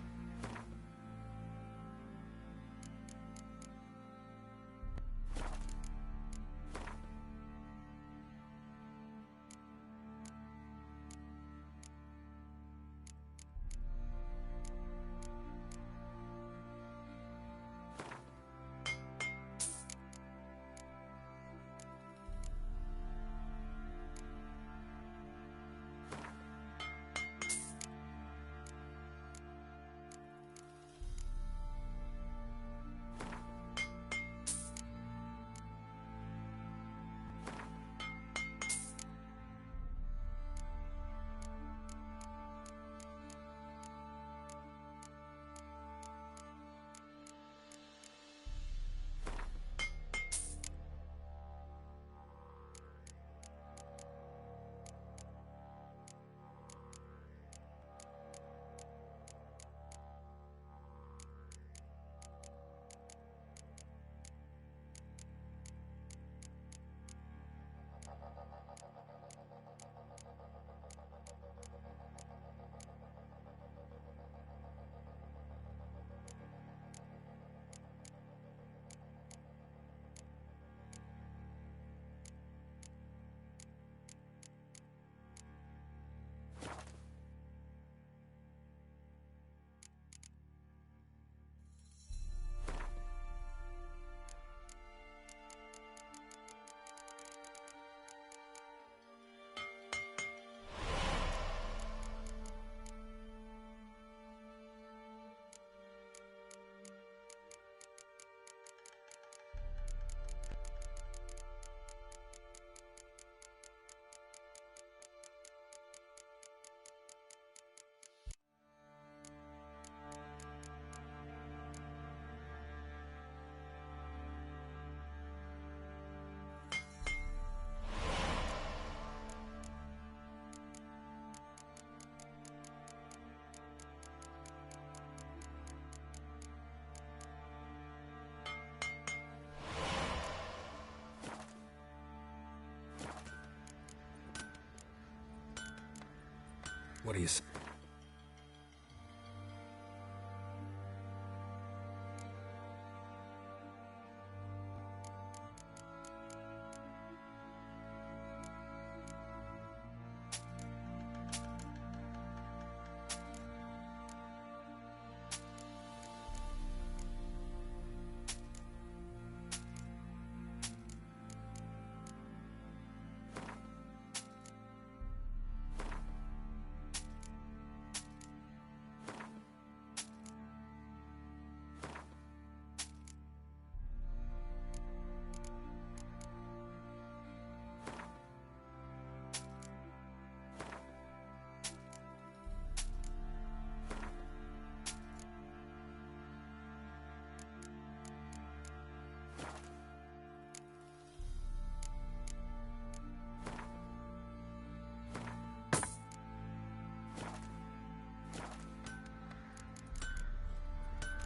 What do you say?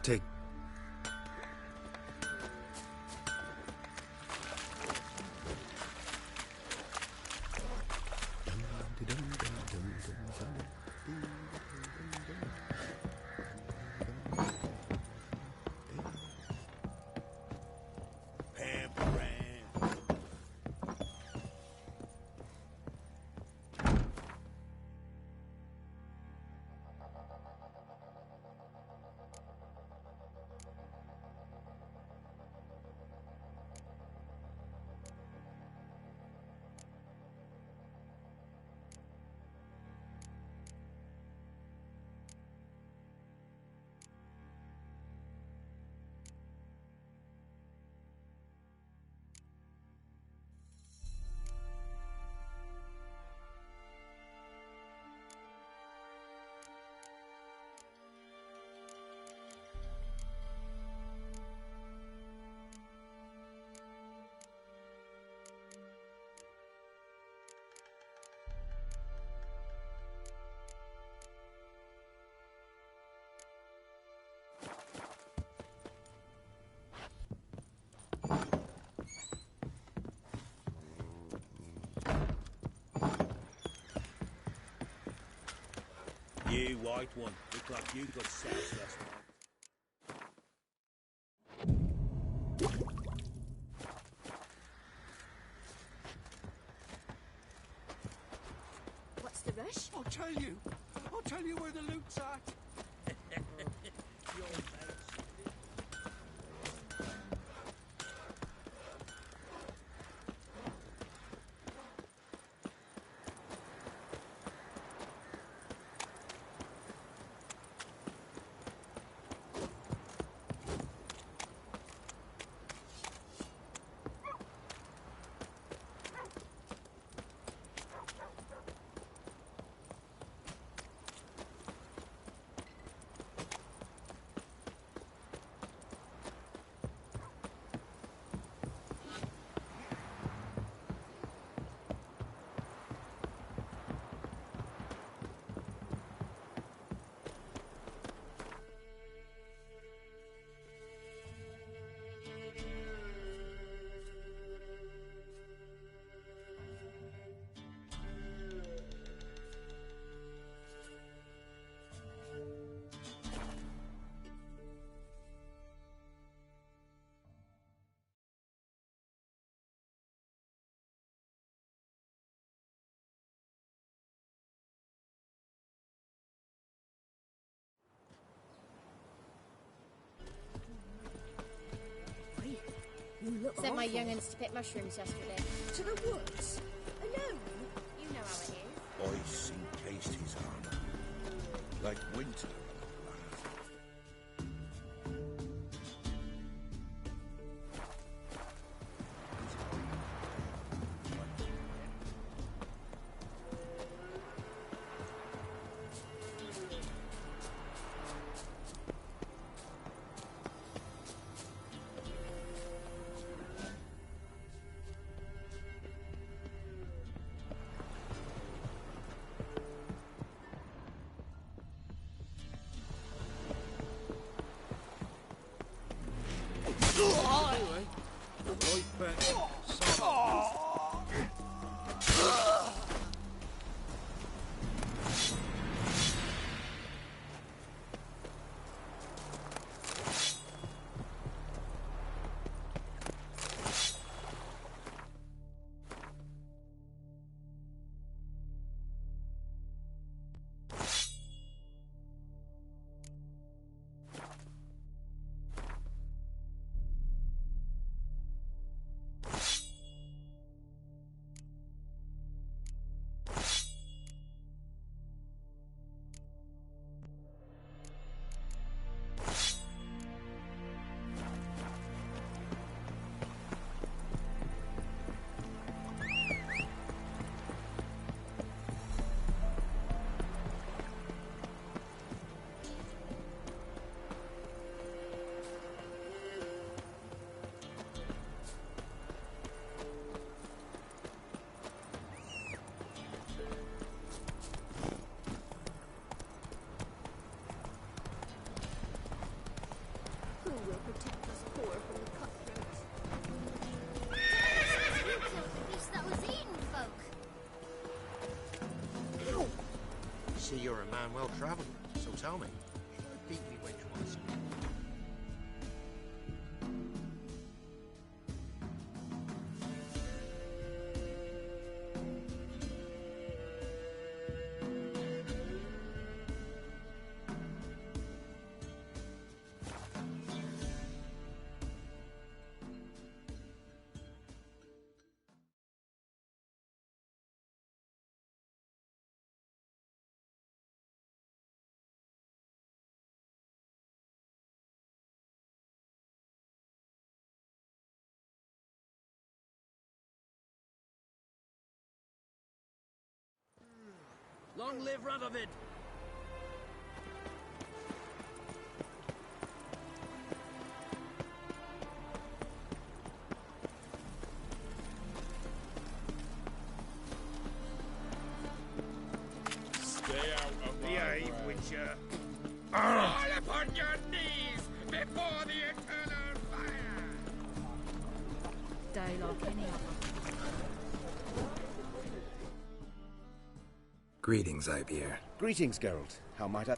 Take. You white one, look like you got sass last night. What's the rush? I'll tell you where the loot's at. Your face. Sent my young'uns to pick mushrooms yesterday. To the woods? Alone? You know how it is. Ice encased his armor, like winter. tell me. Beat me which one's Long live Radovid! Stay out of Behave, Witcher! Fall upon your knees before the eternal fire! Dialogue any of them. Greetings, Ibeer. Greetings, Geralt. How might I...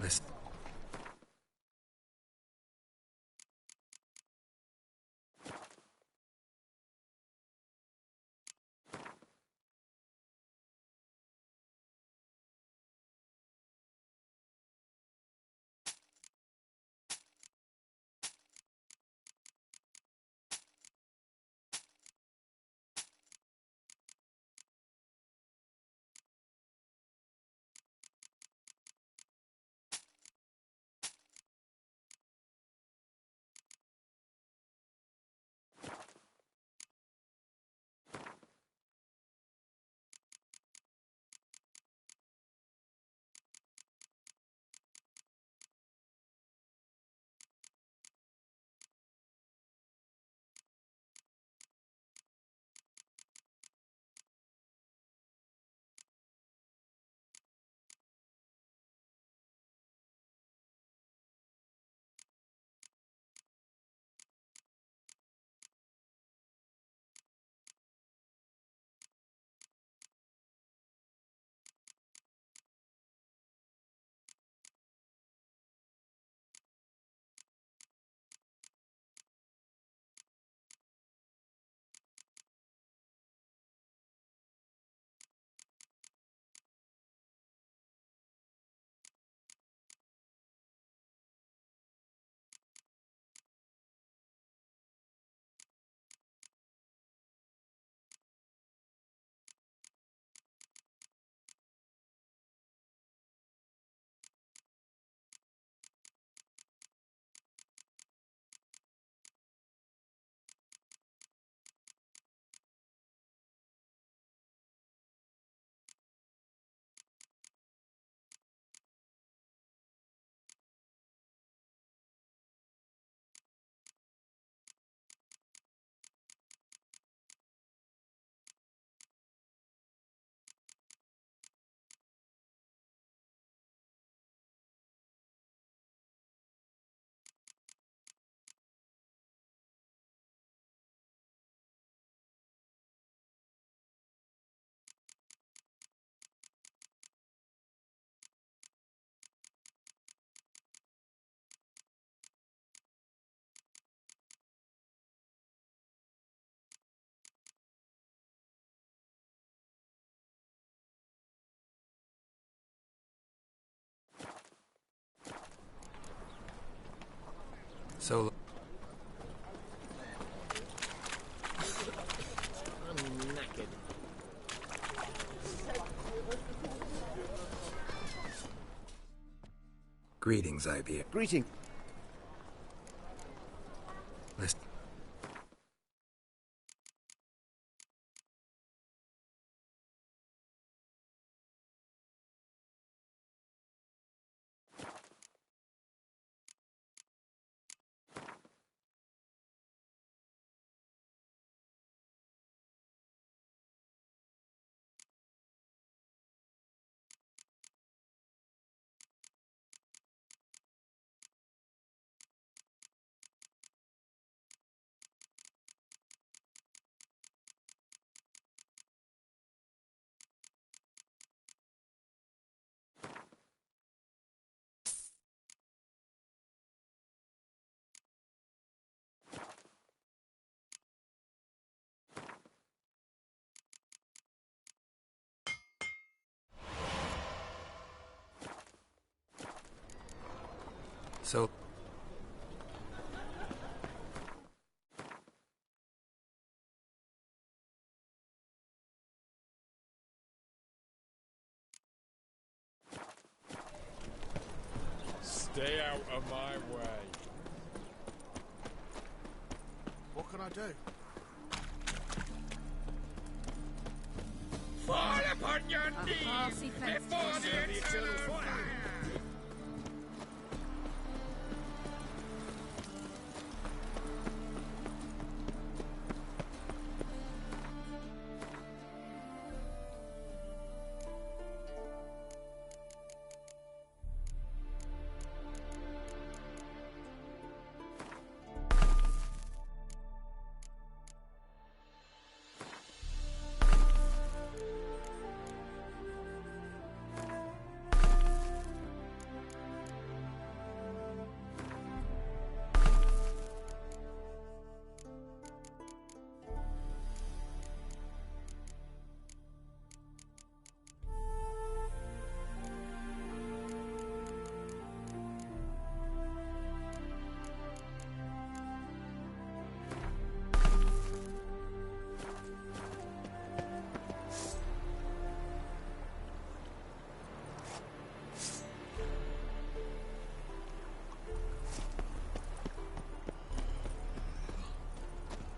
Listen. So... I'm knackered. Greetings, Ibeer. Greeting. Listen. So... Stay out of my way. What can I do? Fall upon your knees horsey fence before the eternal fire!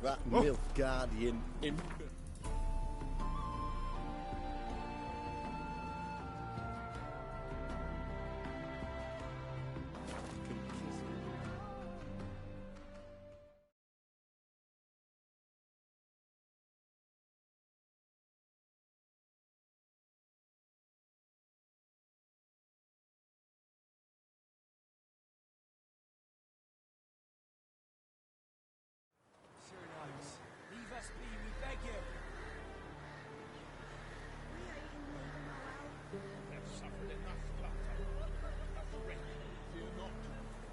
That milk guardian imp. Leave us be, we beg you. Have suffered enough, Plata. Afraid, fear not.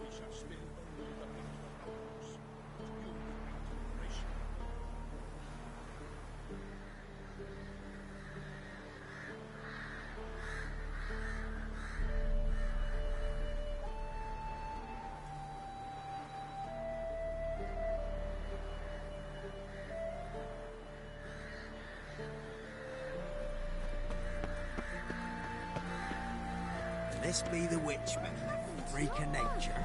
We shall spill only the blood of others. To you, generation. This be the witchman, freak of nature.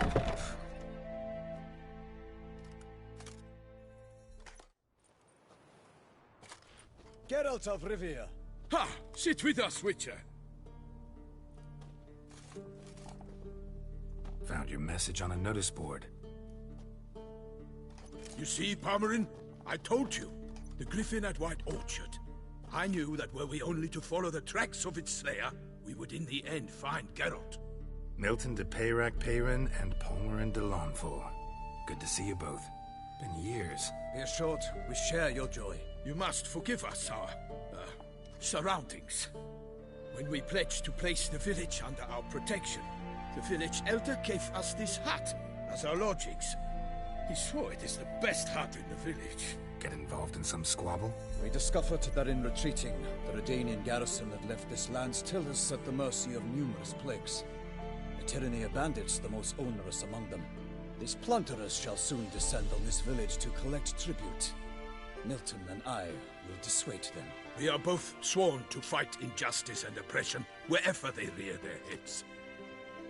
Geralt of Rivia. Ha! Sit with us, Witcher. Found your message on a notice board. You see, Palmerin? I told you. The griffin at White Orchard. I knew that were we only to follow the tracks of its slayer, we would in the end find Geralt. Milton de Peyrac Peyrin and Palmerin de Lawnful. Good to see you both. Been years. Be assured, we share your joy. You must forgive us our, surroundings. When we pledged to place the village under our protection, the village elder gave us this hut as our lodgings. He swore it is the best hut in the village. Get involved in some squabble? We discovered that in retreating, the Redanian garrison that left this land still is at the mercy of numerous plagues. The tyranny of bandits, the most onerous among them. These plunderers shall soon descend on this village to collect tribute. Milton and I will dissuade them. We are both sworn to fight injustice and oppression wherever they rear their heads.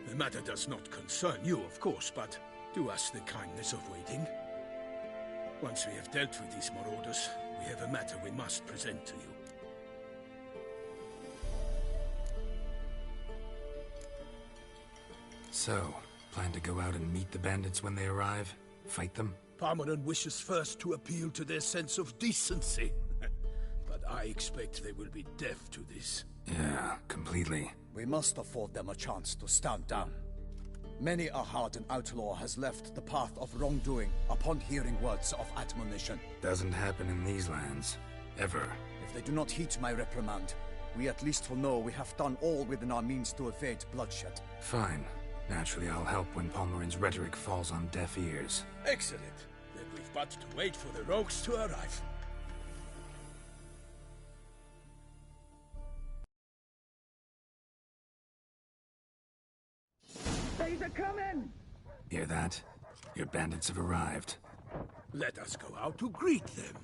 The matter does not concern you, of course, but do us the kindness of waiting. Once we have dealt with these marauders, we have a matter we must present to you. So, plan to go out and meet the bandits when they arrive? Fight them? Palmerin wishes first to appeal to their sense of decency. But I expect they will be deaf to this. Yeah, completely. We must afford them a chance to stand down. Many a hardened outlaw has left the path of wrongdoing upon hearing words of admonition. Doesn't happen in these lands. Ever. If they do not heed my reprimand, we at least will know we have done all within our means to evade bloodshed. Fine. Naturally, I'll help when Palmerin's rhetoric falls on deaf ears. Excellent. Then we've but to wait for the rogues to arrive. They's a coming! Hear that? Your bandits have arrived. Let us go out to greet them.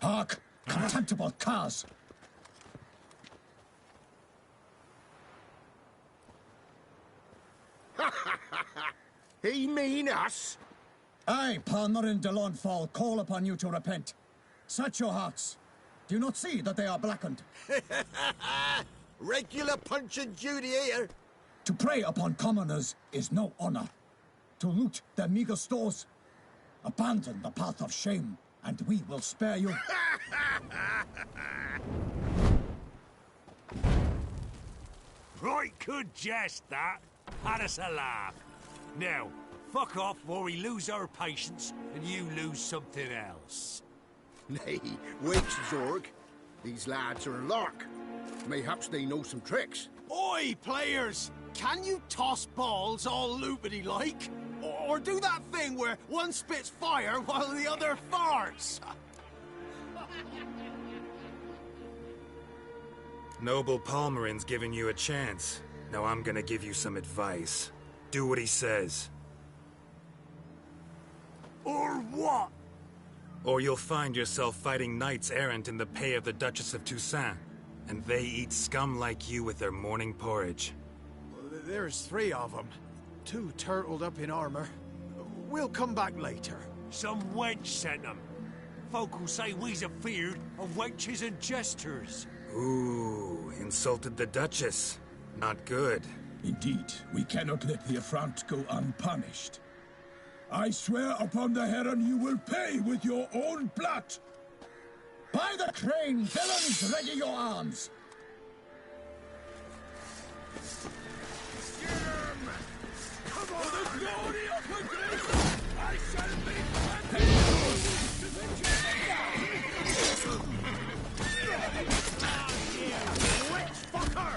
Hark! Contemptible curs! He mean us? I, Palmerin de Lawnfall, call upon you to repent. Set your hearts. Do you not see that they are blackened? Regular punch and duty here. To prey upon commoners is no honor. To loot their meager stores, abandon the path of shame, and we will spare you. Right good jest, that. Had us a laugh. Now, fuck off or we lose our patience and you lose something else. Nay, wait, Zorg. These lads are a lark. Mayhaps they know some tricks. Oi, players! Can you toss balls all loopity-like? Or do that thing where one spits fire while the other farts? Noble Palmerin's giving you a chance. Now I'm gonna give you some advice. Do what he says. Or what? Or you'll find yourself fighting knights errant in the pay of the Duchess of Toussaint. And they eat scum like you with their morning porridge. There's 3 of them. 2 turtled up in armor. We'll come back later. Some wench sent them. Folk will say we's afeard of wenches and jesters. Ooh, insulted the Duchess. Not good. Indeed, we cannot let the affront go unpunished. I swear upon the Heron you will pay with your own blood! By the crane, villains, ready your arms! Come on! The glory of the grace! I shall be witch fucker!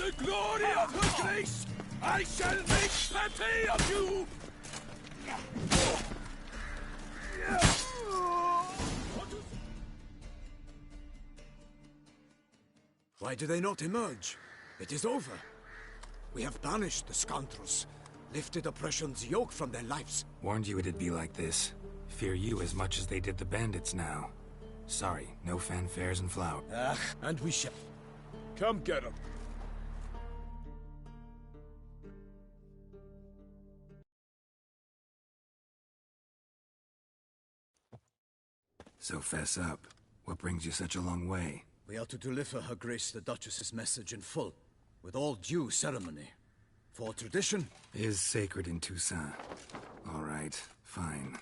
the glory of her grace, I shall make petty of you! Why do they not emerge? It is over. We have banished the scoundrels, lifted oppression's yoke from their lives. Warned you it'd be like this. Fear you as much as they did the bandits now. Sorry, no fanfares and flout. And we shall. Come get him. So fess up. What brings you such a long way? We are to deliver Her Grace the Duchess's message in full, with all due ceremony. For tradition is sacred in Toussaint. All right, fine.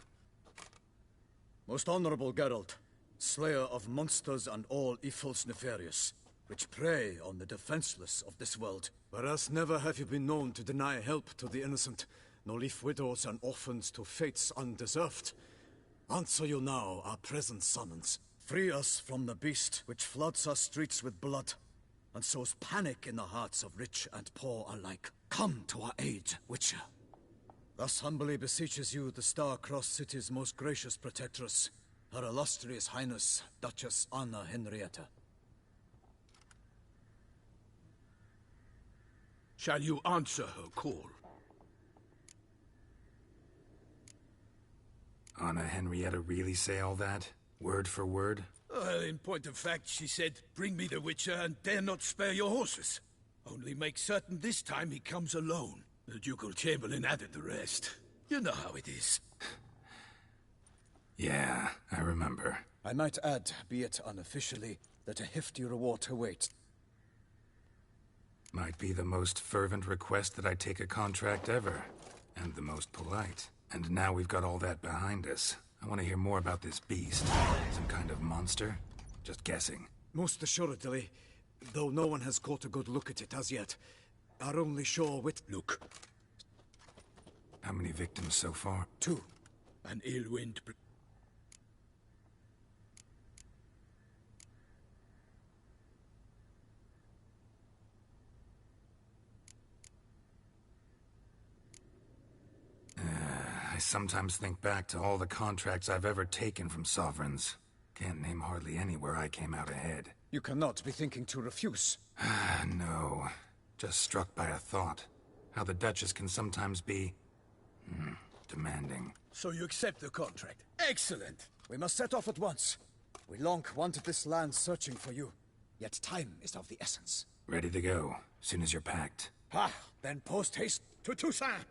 Most honorable Geralt, slayer of monsters and all evils nefarious, which prey on the defenseless of this world. Whereas never have you been known to deny help to the innocent, nor leave widows and orphans to fates undeserved. Answer you now our present summons. Free us from the beast which floods our streets with blood, and sows panic in the hearts of rich and poor alike. Come to our aid, Witcher. Thus humbly beseeches you the Star-Crossed City's most gracious protectress, Her Illustrious Highness, Duchess Anna Henrietta. Shall you answer her call? Anna Henrietta really say all that? Word for word? Well, in point of fact, she said, bring me the Witcher and dare not spare your horses. Only make certain this time he comes alone. The Ducal Chamberlain added the rest. You know how it is. Yeah, I remember. I might add, be it unofficially, that a hefty reward awaits. Might be the most fervent request that I take a contract ever. And the most polite. And now we've got all that behind us. I want to hear more about this beast. Some kind of monster? Just guessing. Most assuredly, though no one has caught a good look at it as yet. Our only sure wit... Look. How many victims so far? 2. An ill wind... I sometimes think back to all the contracts I've ever taken from sovereigns. Can't name hardly any where I came out ahead. You cannot be thinking to refuse. No. Just struck by a thought. How the Duchess can sometimes be... demanding. So you accept the contract. Excellent! We must set off at once. We long wanted this land searching for you. Yet time is of the essence. Ready to go, soon as you're packed. Then post-haste to Toussaint!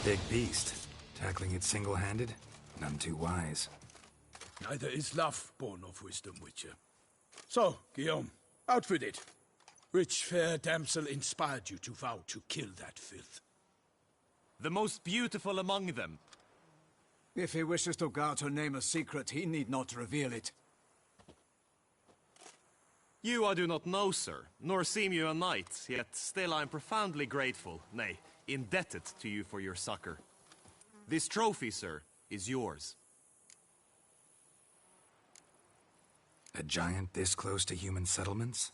Big beast. Tackling it single-handed? None too wise. Neither is love born of wisdom, Witcher. So, Guillaume, out with it. Which fair damsel inspired you to vow to kill that filth? The most beautiful among them. If he wishes to guard her name a secret, he need not reveal it. You I do not know, sir, nor seem you a knight, yet still I am profoundly grateful, nay, indebted to you for your succor. This trophy, sir, is yours. A giant this close to human settlements?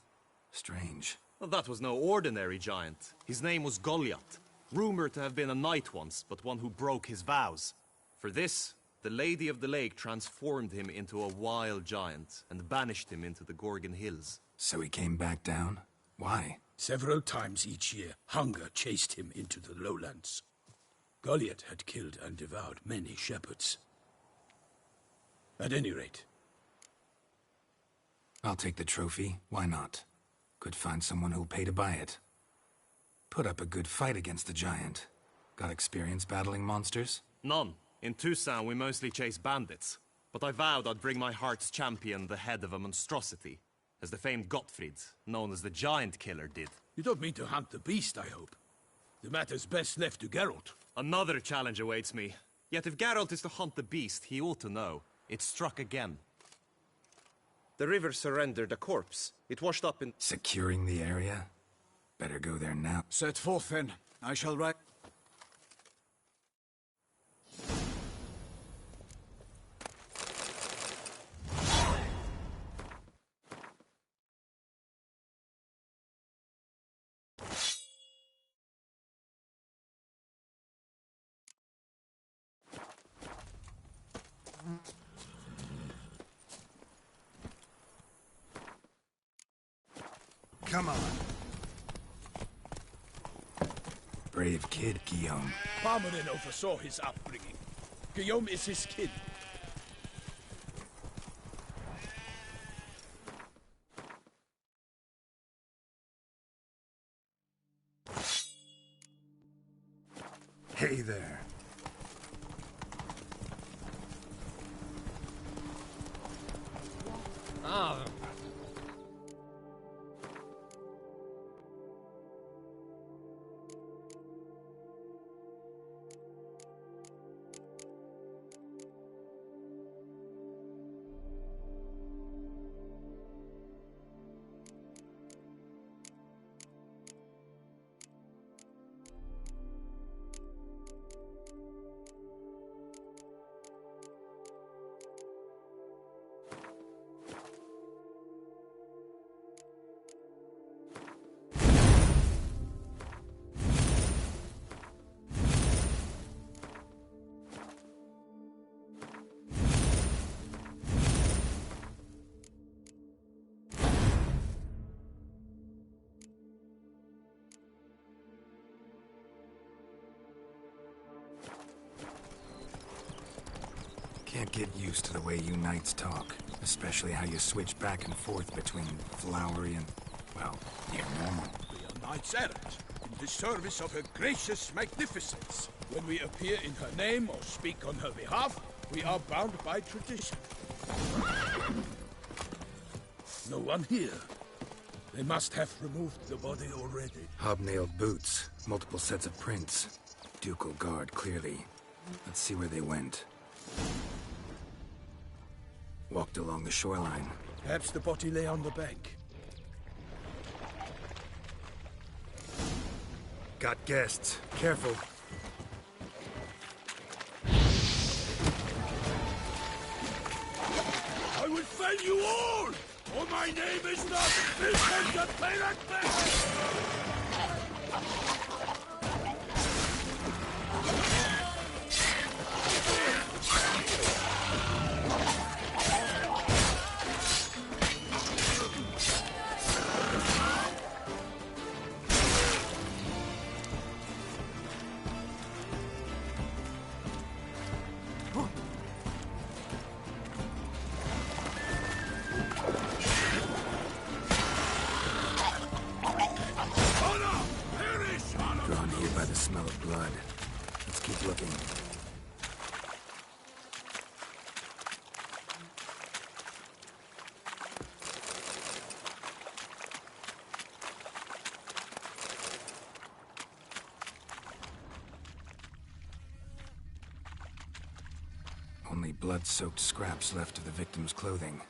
Strange. Well, that was no ordinary giant. His name was Goliath, rumored to have been a knight once, but one who broke his vows. For this, the Lady of the Lake transformed him into a wild giant and banished him into the Gorgon Hills. So he came back down? Why? Several times each year, hunger chased him into the lowlands. Goliath had killed and devoured many shepherds. At any rate... I'll take the trophy. Why not? Could find someone who'll pay to buy it. Put up a good fight against the giant. Got experience battling monsters? None. In Toussaint, we mostly chase bandits. But I vowed I'd bring my heart's champion the head of a monstrosity, as the famed Gottfried, known as the Giant Killer, did. You don't mean to hunt the beast, I hope. The matter's best left to Geralt. Another challenge awaits me. Yet if Geralt is to hunt the beast, he ought to know. It struck again. The river surrendered a corpse. It washed up in... Securing the area? Better go there now. Set forth, then. I shall write... Come on. Brave kid, Guillaume. Parmanin oversaw his upbringing. Guillaume is his kin. Hey there. Ah. Can't get used to the way you knights talk. Especially how you switch back and forth between flowery and, well, near normal. We are knights errant, in the service of her gracious magnificence. When we appear in her name or speak on her behalf, we are bound by tradition. No one here. They must have removed the body already. Hobnailed boots, multiple sets of prints. Ducal guard, clearly. Let's see where they went. Walked along the shoreline. Perhaps the body lay on the bank. Got guests. Careful. I will fell you all! For my name is not Vincent the Pirate! looking. Only blood-soaked scraps left of the victim's clothing.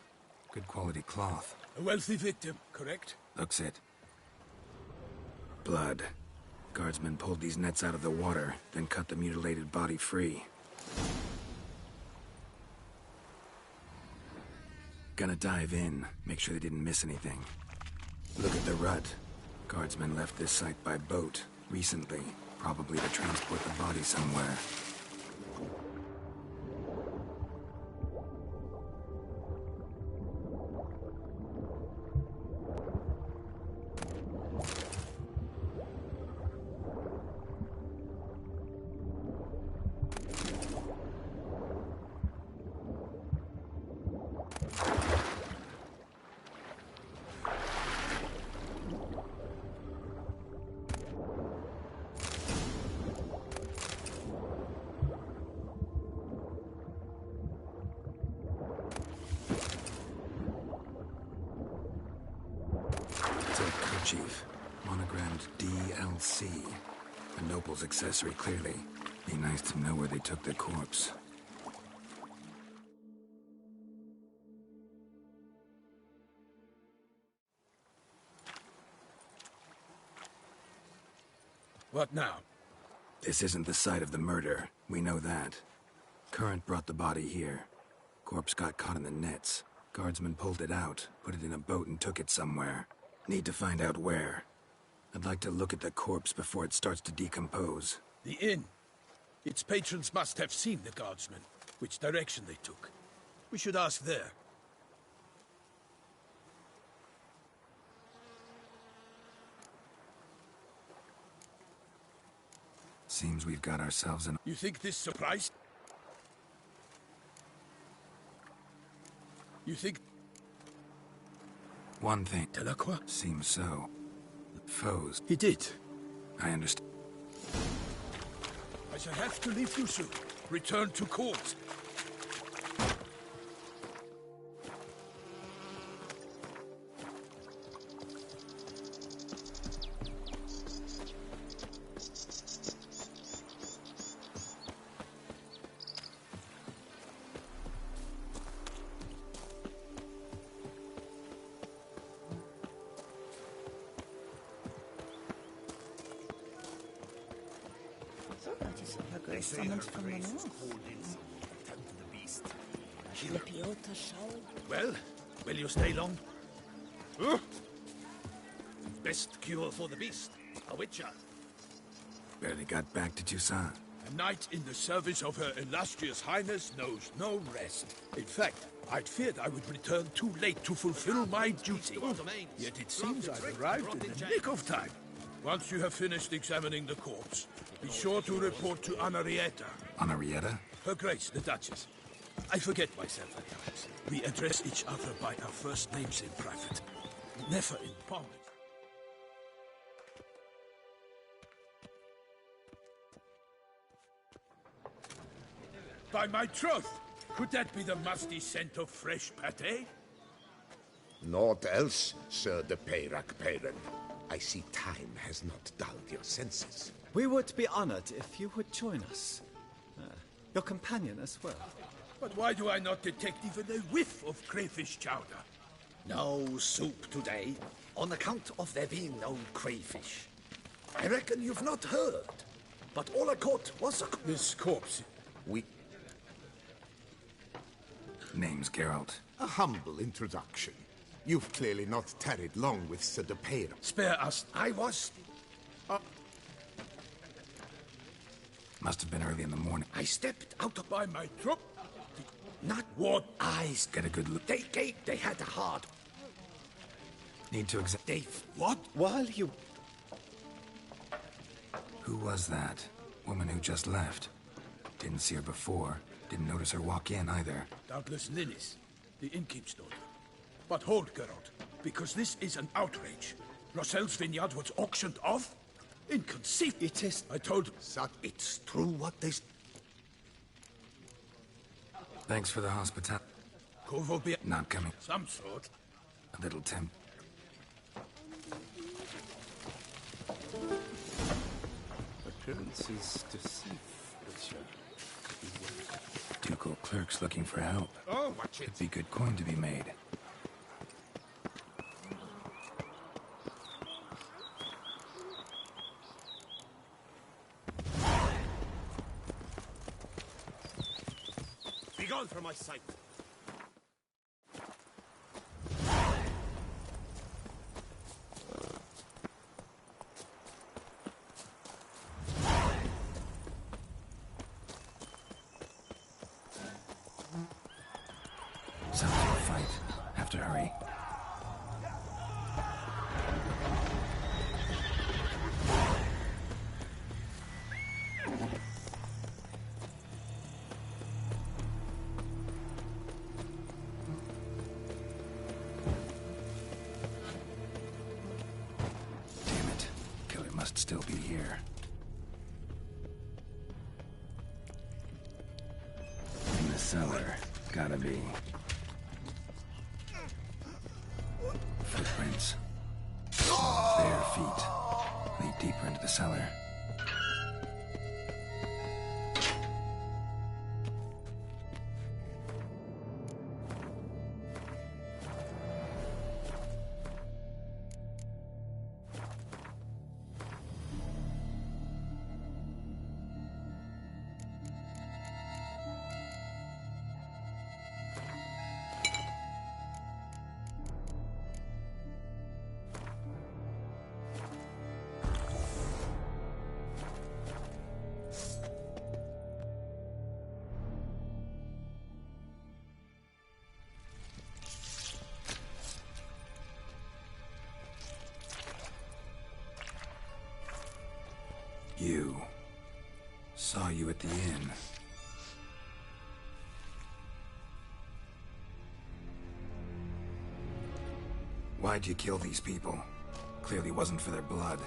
Good quality cloth. A wealthy victim, correct? Looks it. Blood. Guardsmen pulled these nets out of the water, then cut the mutilated body free. Gonna dive in, make sure they didn't miss anything. Look at the rut. Guardsmen left this site by boat, recently, probably to transport the body somewhere. Chief. Monogrammed DLC. A noble's accessory, clearly. Be nice to know where they took the corpse. What now? This isn't the site of the murder. We know that. Current brought the body here. Corpse got caught in the nets. Guardsmen pulled it out, put it in a boat and took it somewhere. Need to find out where. I'd like to look at the corpse before it starts to decompose. The inn. Its patrons must have seen the guardsmen, which direction they took. We should ask there. Seems we've got ourselves an... You think this surprised? You think... One thing. Delacroix? Seems so. Foes. He did. I understand. I shall have to leave you soon. Return to court. Summoned from the north. Well, will you stay long? Huh? Best cure for the beast, a witcher. Barely got back to Toussaint. A knight in the service of Her Illustrious Highness knows no rest. In fact, I'd feared I would return too late to fulfill my duty. Yet it seems I've arrived in the nick of time. Once you have finished examining the corpse, be sure to report to Henrietta. Henrietta? Her Grace, the Duchess. I forget myself at times. We address each other by our first names in private, never in public. By my troth, could that be the musty scent of fresh pâté? Naught else, Sir de Peyrac Peyran. I see time has not dulled your senses. We would be honored if you would join us. Your companion as well. But why do I not detect even a whiff of crayfish chowder? No soup today, on account of there being no crayfish. I reckon you've not heard, but all I caught was a... This corpse... Name's Geralt. A humble introduction. You've clearly not tarried long with Sir de Peyrac. Spare us. I was... Must have been early in the morning. I stepped out of... By my troop? Not what? Eyes. Get a good look. They had a hard... Need to examine... Dave. What? While you... Who was that? Woman who just left. Didn't see her before. Didn't notice her walk in either. Doubtless Lilith, the innkeep's daughter. But hold, Geralt, because this is an outrage. Rossel's vineyard was auctioned off? Inconceivable. It is... I told... Sir, it's true what they... Thanks for the hospitality. Not coming. Some sort. A little temp. Appearances deceive, monsieur. Ducal clerks looking for help. Oh, watch it. Could be good coin to be made. Be gone from my sight. Sounds like a fight. Have to hurry. Damn it. Killer must still be here. In the cellar. Gotta be. Footprints. Bare feet. Lead deeper into the cellar. You. Saw you at the inn. Why'd you kill these people? Clearly wasn't for their blood.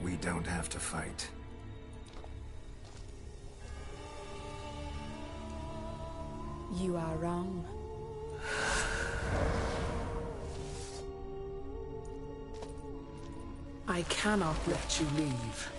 We don't have to fight. You are wrong. I cannot let you leave.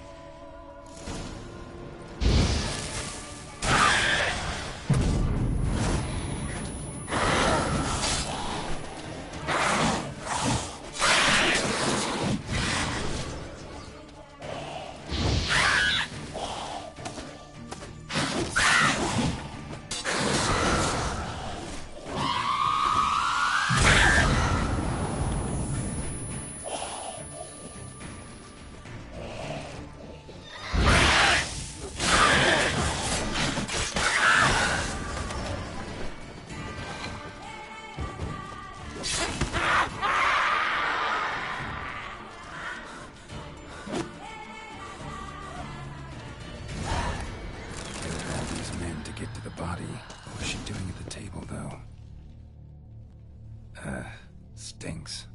Stinks.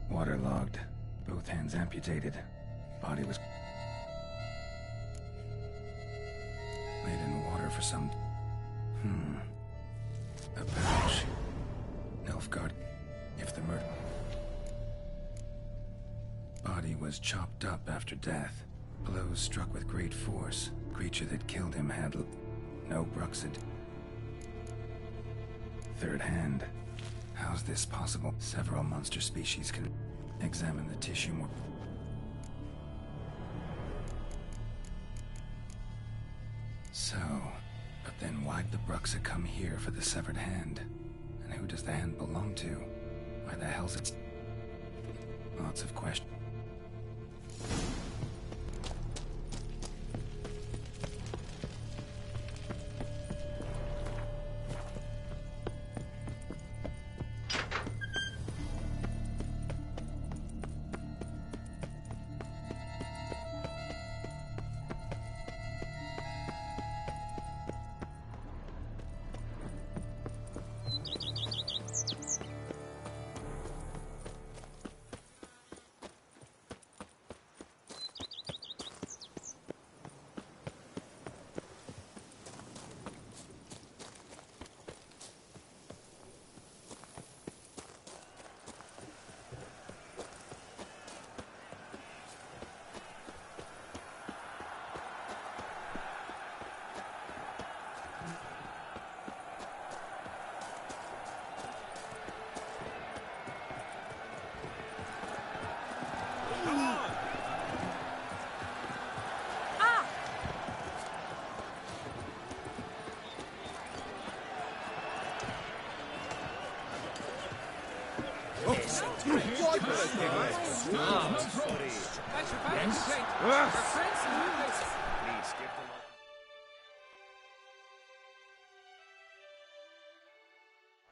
Waterlogged. Both hands amputated. Body was laid in water for some... A pouch. Nilfgaard. If the murder... Body was chopped up after death. Blows struck with great force. Creature that killed him had no Bruxid. Third hand. How's this possible? Several monster species can examine the tissue more. So, but then why'd the Bruxa come here for the severed hand? And who does the hand belong to? Why the hell's it? Lots of questions.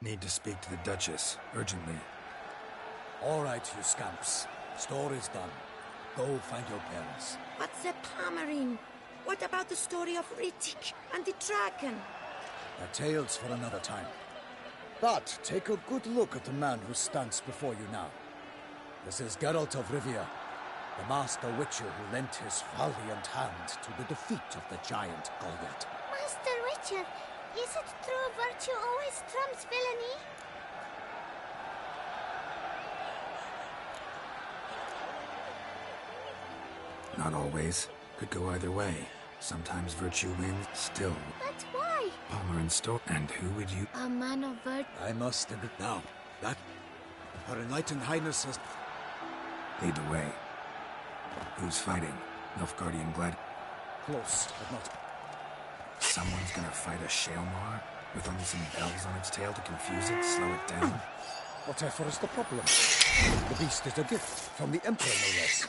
Need to speak to the Duchess, urgently. All right, you scamps. Story's done. Go find your parents. But the Pomerine? What about the story of Rittik and the dragon? The tales for another time. But take a good look at the man who stands before you now. This is Geralt of Rivia, the master witcher who lent his valiant hand to the defeat of the giant Goliath. Master Witcher, is it true virtue always trumps villainy? Not always. Could go either way. Sometimes virtue wins, still. But why? Palmer and Storm. And who would you... A man of virtue. I must admit now, that... Her Enlightened Highness has... Lead the way. Who's fighting? Nilfgaardian Glad... Close, but not... Someone's gonna fight a Shaelmar? With only some bells on its tail to confuse it, slow it down? Whatever is the problem? The beast is a gift from the Emperor, no less.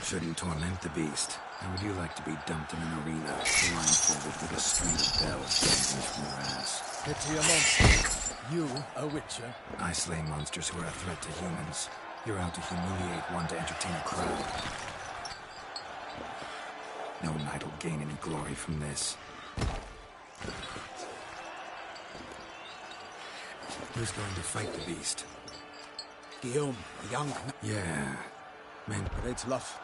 Shouldn't torment the beast. How would you like to be dumped in an arena, blindfolded with a string of bells dangling from your ass? Pity a monster. You, a witcher? I slay monsters who are a threat to humans. You're out to humiliate one to entertain a crowd. No knight will gain any glory from this. Who's going to fight the beast? Guillaume, the young... Yeah. Man, great love.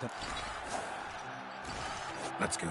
Let's go.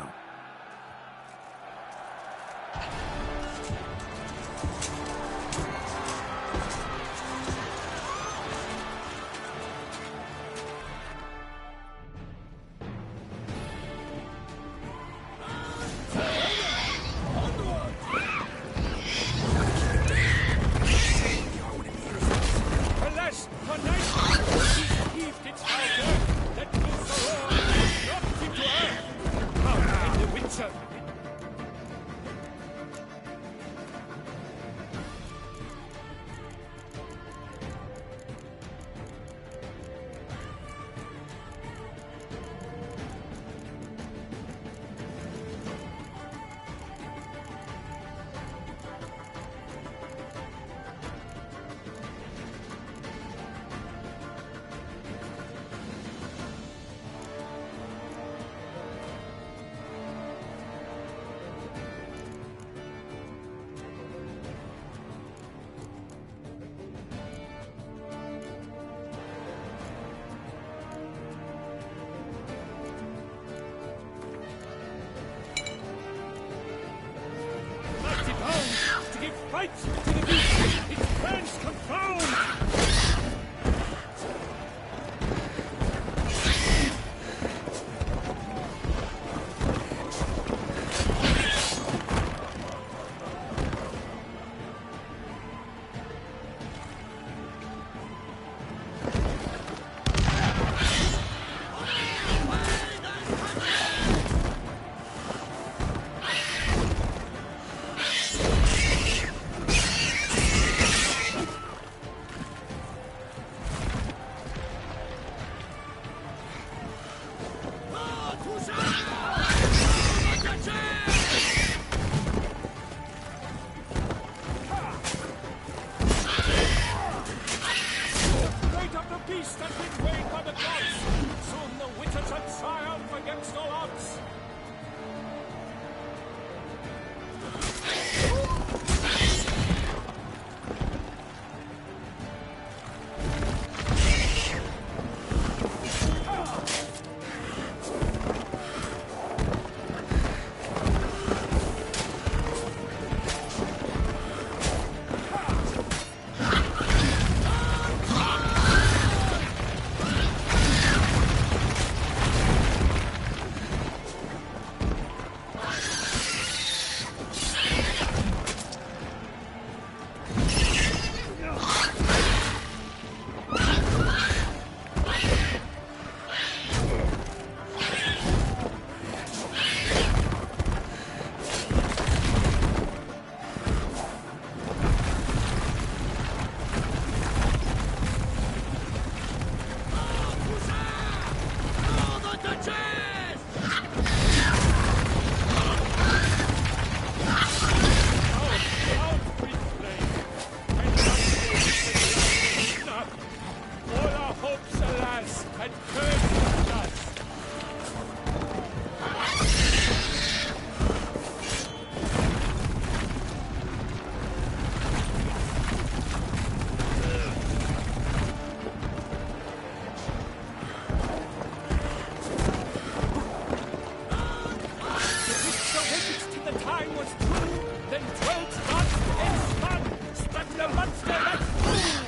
the time was true, then dwelt gods and spun, struck the monster that flew.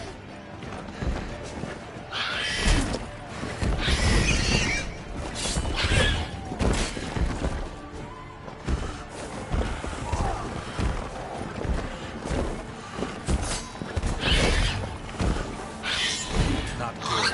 Not good.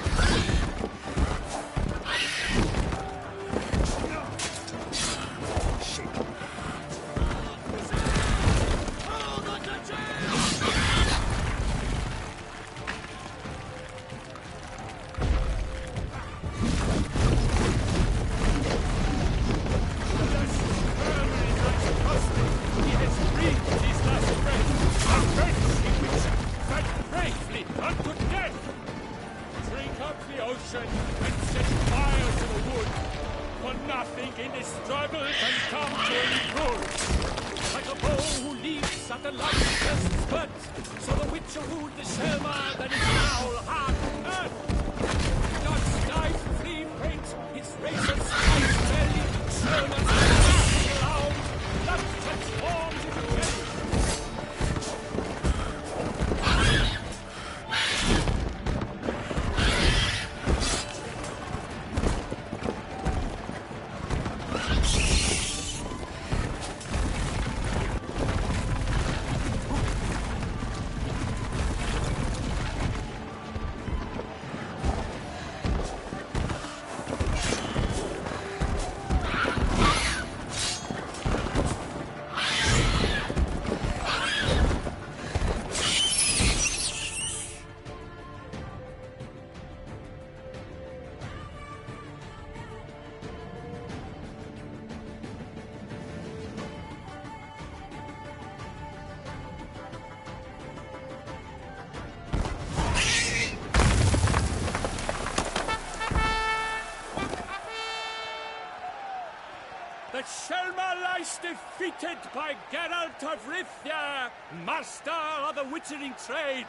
The Shelma lies defeated by Geralt of Rivia, master of the witchering trade.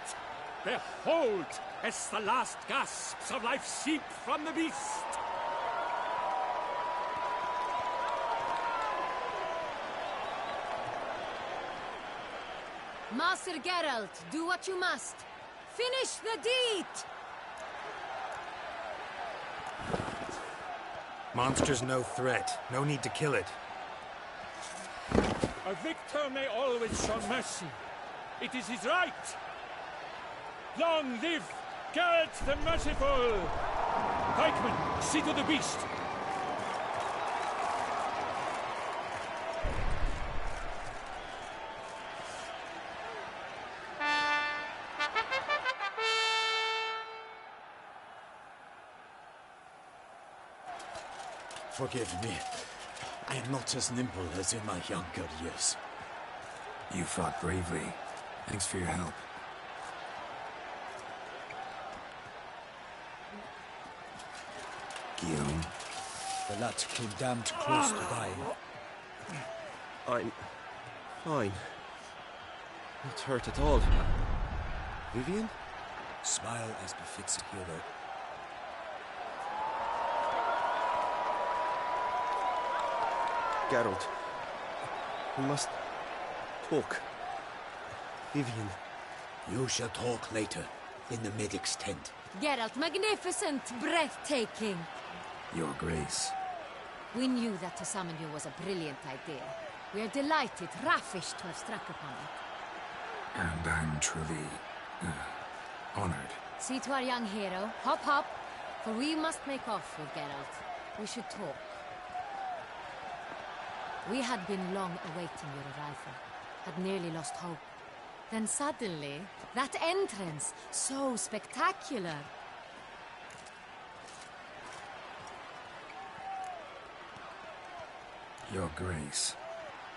Behold, as the last gasps of life seep from the beast. Master Geralt, do what you must. Finish the deed! Monster's no threat. No need to kill it. A victor may always show mercy. It is his right. Long live Geralt the Merciful! Pikeman, see to the beast. Forgive me. I am not as nimble as in my younger years. You fought bravely. Thanks for your help. Guillaume. The lad came damned close to dying. I'm fine. Not hurt at all. Vivian? Smile as befits a hero. Geralt, we must talk. Vivian. You shall talk later, in the medic's tent. Geralt, magnificent, breathtaking. Your Grace. We knew that to summon you was a brilliant idea. We are delighted, ravished to have struck upon it. And I'm truly honored. See to our young hero. Hop, hop, for we must make off with Geralt. We should talk. We had been long awaiting your arrival, had nearly lost hope. Then suddenly, that entrance, so spectacular. Your Grace.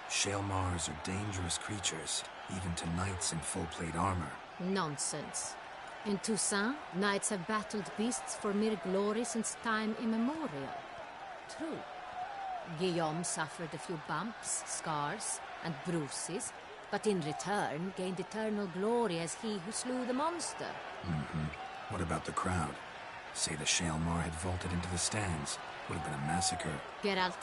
Shaelmars are dangerous creatures, even to knights in full-plate armor. Nonsense. In Toussaint, knights have battled beasts for mere glory since time immemorial. True. Guillaume suffered a few bumps, scars, and bruises, but in return gained eternal glory as he who slew the monster. What about the crowd? Say the Shaelmar had vaulted into the stands. Would have been a massacre. Geralt,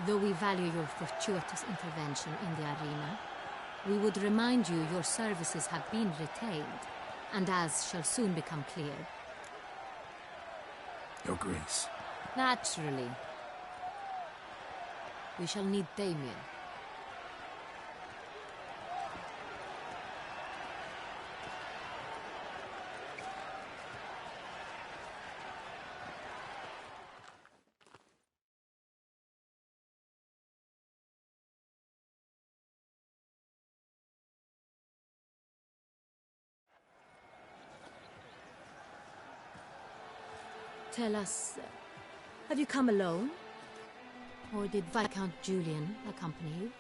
Though we value your fortuitous intervention in the arena, we would remind you your services have been retained, and as shall soon become clear... Your Grace. Naturally. We shall need Damien. Tell us, have you come alone? Or did Viscount Julian accompany you?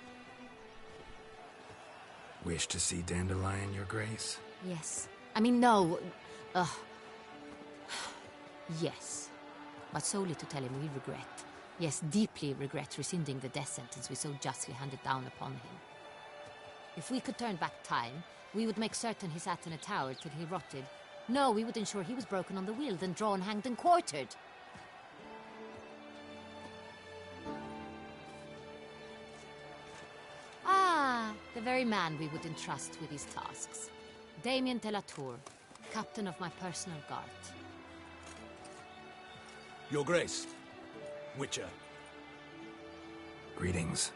Wish to see Dandelion, Your Grace? Yes. I mean, no. Yes. But solely to tell him we regret. Yes, deeply regret rescinding the death sentence we so justly handed down upon him. If we could turn back time, we would make certain he sat in a tower till he rotted. No, we would ensure he was broken on the wheel, then drawn, hanged, and quartered. Ah, the very man we would entrust with these tasks. Damien de la Tour, captain of my personal guard. Your Grace. Witcher. Greetings.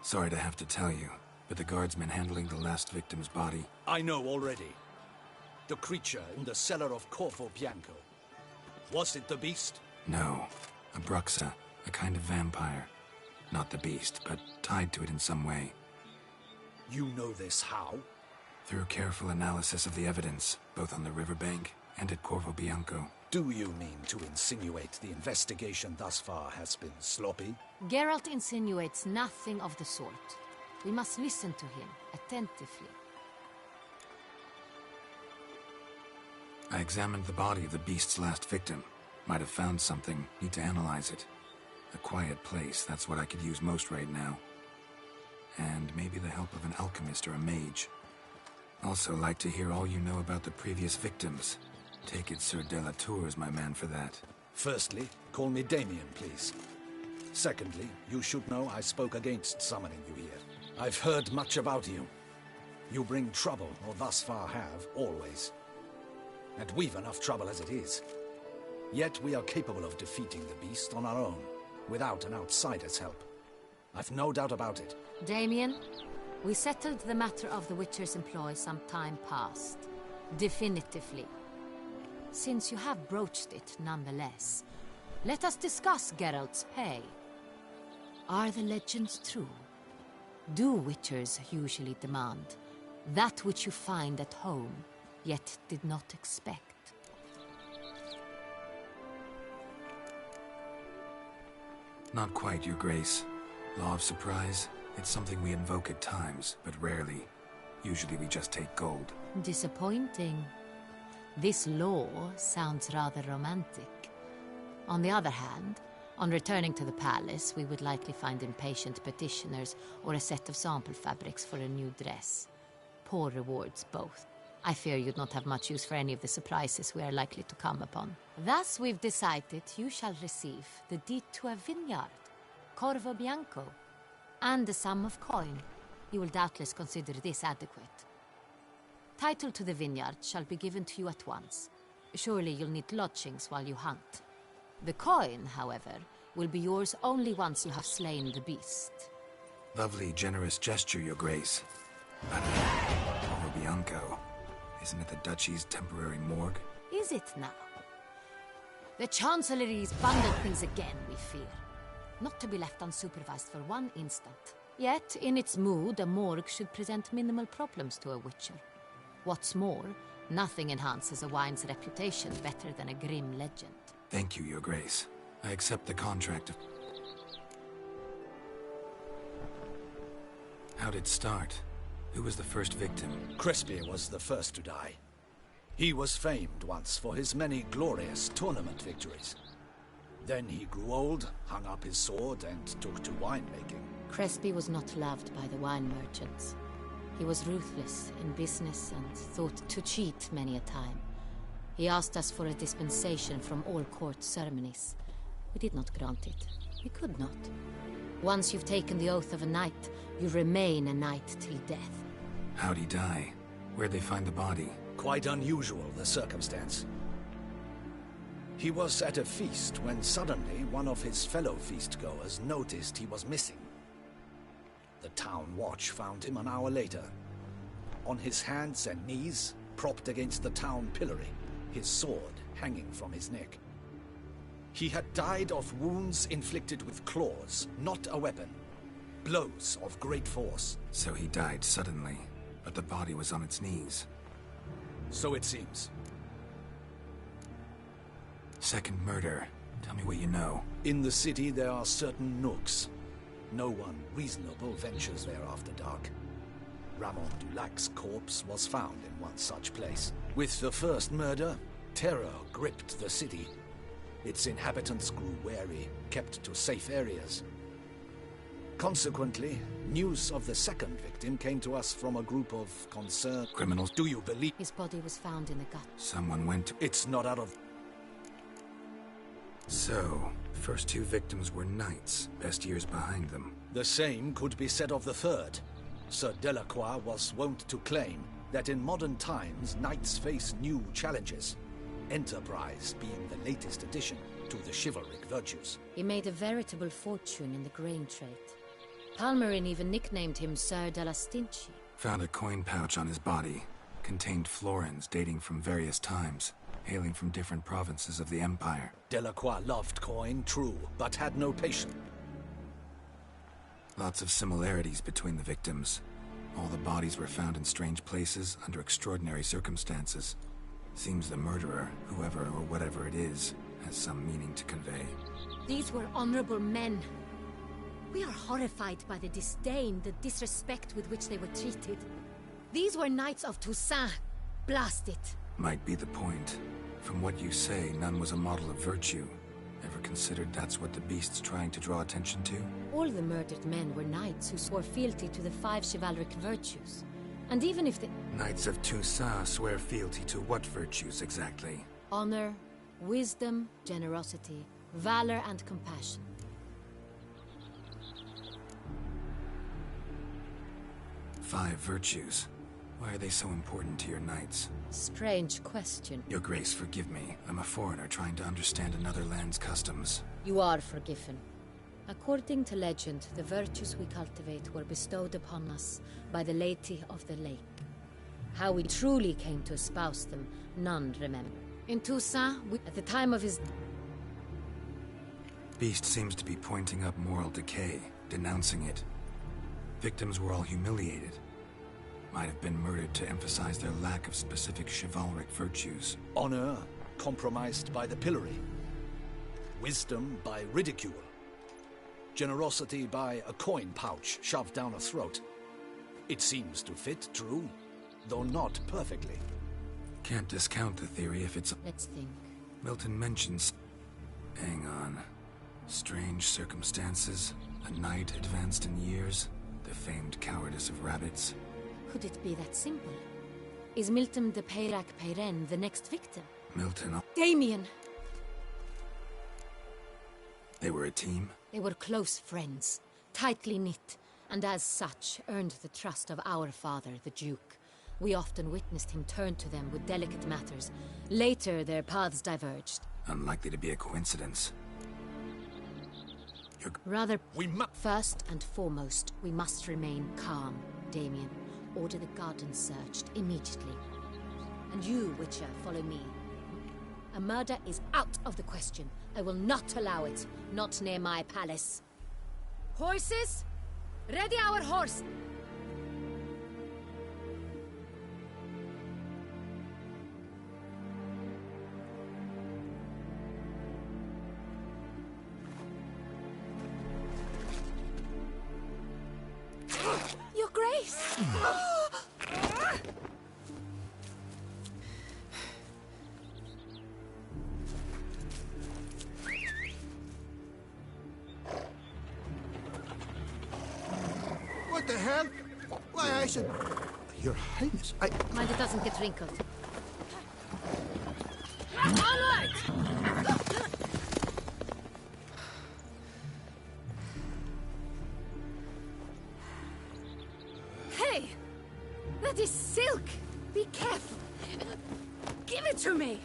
Sorry to have to tell you, but the guardsman handling the last victim's body... I know already. The creature in the cellar of CORYBBCHS. Was it the beast? No. A Bruxa, a kind of vampire. Not the beast, but tied to it in some way. You know this how? Through careful analysis of the evidence, both on the riverbank and at CORYBBCHS. Do you mean to insinuate the investigation thus far has been sloppy? Geralt insinuates nothing of the sort. We must listen to him attentively. I examined the body of the beast's last victim. Might have found something. Need to analyze it. A quiet place, that's what I could use most right now. And maybe the help of an alchemist or a mage. Also like to hear all you know about the previous victims. Take it Sir de la Tour is my man for that. Firstly, call me Damien, please. Secondly, you should know I spoke against summoning you here. I've heard much about you. You bring trouble, or thus far have, always. And we've enough trouble as it is. Yet we are capable of defeating the beast on our own, without an outsider's help. I've no doubt about it. Damien, we settled the matter of the Witcher's employ some time past. Definitively. Since you have broached it nonetheless, let us discuss Geralt's pay. Are the legends true? Do Witchers usually demand that which you find at home, yet did not expect? Not quite, Your Grace. Law of surprise, it's something we invoke at times, but rarely. Usually we just take gold. Disappointing. This law sounds rather romantic. On the other hand, on returning to the palace, we would likely find impatient petitioners or a set of sample fabrics for a new dress. Poor rewards, both. I fear you'd not have much use for any of the surprises we are likely to come upon. Thus, we've decided you shall receive the deed to a vineyard, CORYBBCHS, and a sum of coin. You will doubtless consider this adequate. Title to the vineyard shall be given to you at once. Surely you'll need lodgings while you hunt. The coin, however, will be yours only once you have slain the beast. Lovely, generous gesture, Your Grace. But CORYBBCHS, isn't it the Duchy's temporary morgue? Is it now? The Chancellery's bundled things again, we fear. Not to be left unsupervised for one instant. Yet, in its mood, a morgue should present minimal problems to a Witcher. What's more, nothing enhances a wine's reputation better than a grim legend. Thank you, Your Grace. I accept the contract. How'd it start? Who was the first victim? Crespi was the first to die. He was famed once for his many glorious tournament victories. Then he grew old, hung up his sword, and took to winemaking. Crespi was not loved by the wine merchants. He was ruthless in business and thought to cheat many a time. He asked us for a dispensation from all court ceremonies, We did not grant it. We could not. Once you've taken the oath of a knight, you remain a knight till death. How'd he die? Where'd they find the body? Quite unusual, the circumstance. He was at a feast when suddenly one of his fellow feastgoers noticed he was missing. The town watch found him an hour later. On his hands and knees, propped against the town pillory, his sword hanging from his neck. He had died of wounds inflicted with claws, not a weapon. Blows of great force. So he died suddenly, but the body was on its knees. So it seems. Second murder. Tell me what you know. In the city there are certain nooks. No one reasonable ventures there after dark. Ramon Dulac's corpse was found in one such place. With the first murder, terror gripped the city. Its inhabitants grew wary, kept to safe areas. Consequently, news of the second victim came to us from a group of concerned criminals. Do you believe? His body was found in the gut. Someone went to... It's not out of... So, first two victims were knights, best years behind them. The same could be said of the third. Sir Delacroix was wont to claim that in modern times knights face new challenges, enterprise being the latest addition to the chivalric virtues. He made a veritable fortune in the grain trade. Palmerin even nicknamed him Sir della Stinci. Found a coin pouch on his body. Contained florins dating from various times, hailing from different provinces of the Empire. Delacroix loved coin, true, but had no patience. Lots of similarities between the victims. All the bodies were found in strange places under extraordinary circumstances. Seems the murderer, whoever or whatever it is, has some meaning to convey. These were honorable men. We are horrified by the disdain, the disrespect with which they were treated. These were knights of Toussaint. Blast it. Might be the point. From what you say, none was a model of virtue. Ever considered that's what the beast's trying to draw attention to? All the murdered men were knights who swore fealty to the 5 chivalric virtues. And even if the... Knights of Toussaint swear fealty to what virtues exactly? Honor, wisdom, generosity, valor, and compassion. Five virtues. Why are they so important to your knights? Strange question. Your Grace, forgive me. I'm a foreigner trying to understand another land's customs. You are forgiven. According to legend, the virtues we cultivate were bestowed upon us by the Lady of the Lake. How we truly came to espouse them, none remember. In Toussaint, at the time of his... Beast seems to be pointing up moral decay, denouncing it. Victims were all humiliated. Might have been murdered to emphasize their lack of specific chivalric virtues. Honor compromised by the pillory. Wisdom by ridicule. Generosity by a coin pouch shoved down a throat. It seems to fit, true, though not perfectly. Can't discount the theory if it's... Let's think. Milton mentions... Hang on. Strange circumstances. A knight advanced in years. The famed cowardice of rabbits. Could it be that simple? Is Milton de Peyrac-Peyren the next victim? Milton... Damien! They were a team? They were close friends, tightly knit, and as such earned the trust of our father, the Duke. We often witnessed him turn to them with delicate matters. Later, their paths diverged. Unlikely to be a coincidence. Rather, first and foremost, we must remain calm, Damien. Order the garden searched immediately. And you, Witcher, follow me. A murder is out of the question. I will not allow it. Not near my palace. Horses! Ready our horse! Your Grace! What the hell? Why, I said... Your Highness, I... Mind it doesn't get wrinkled. Onward! away! That is silk! Be careful! Give it to me!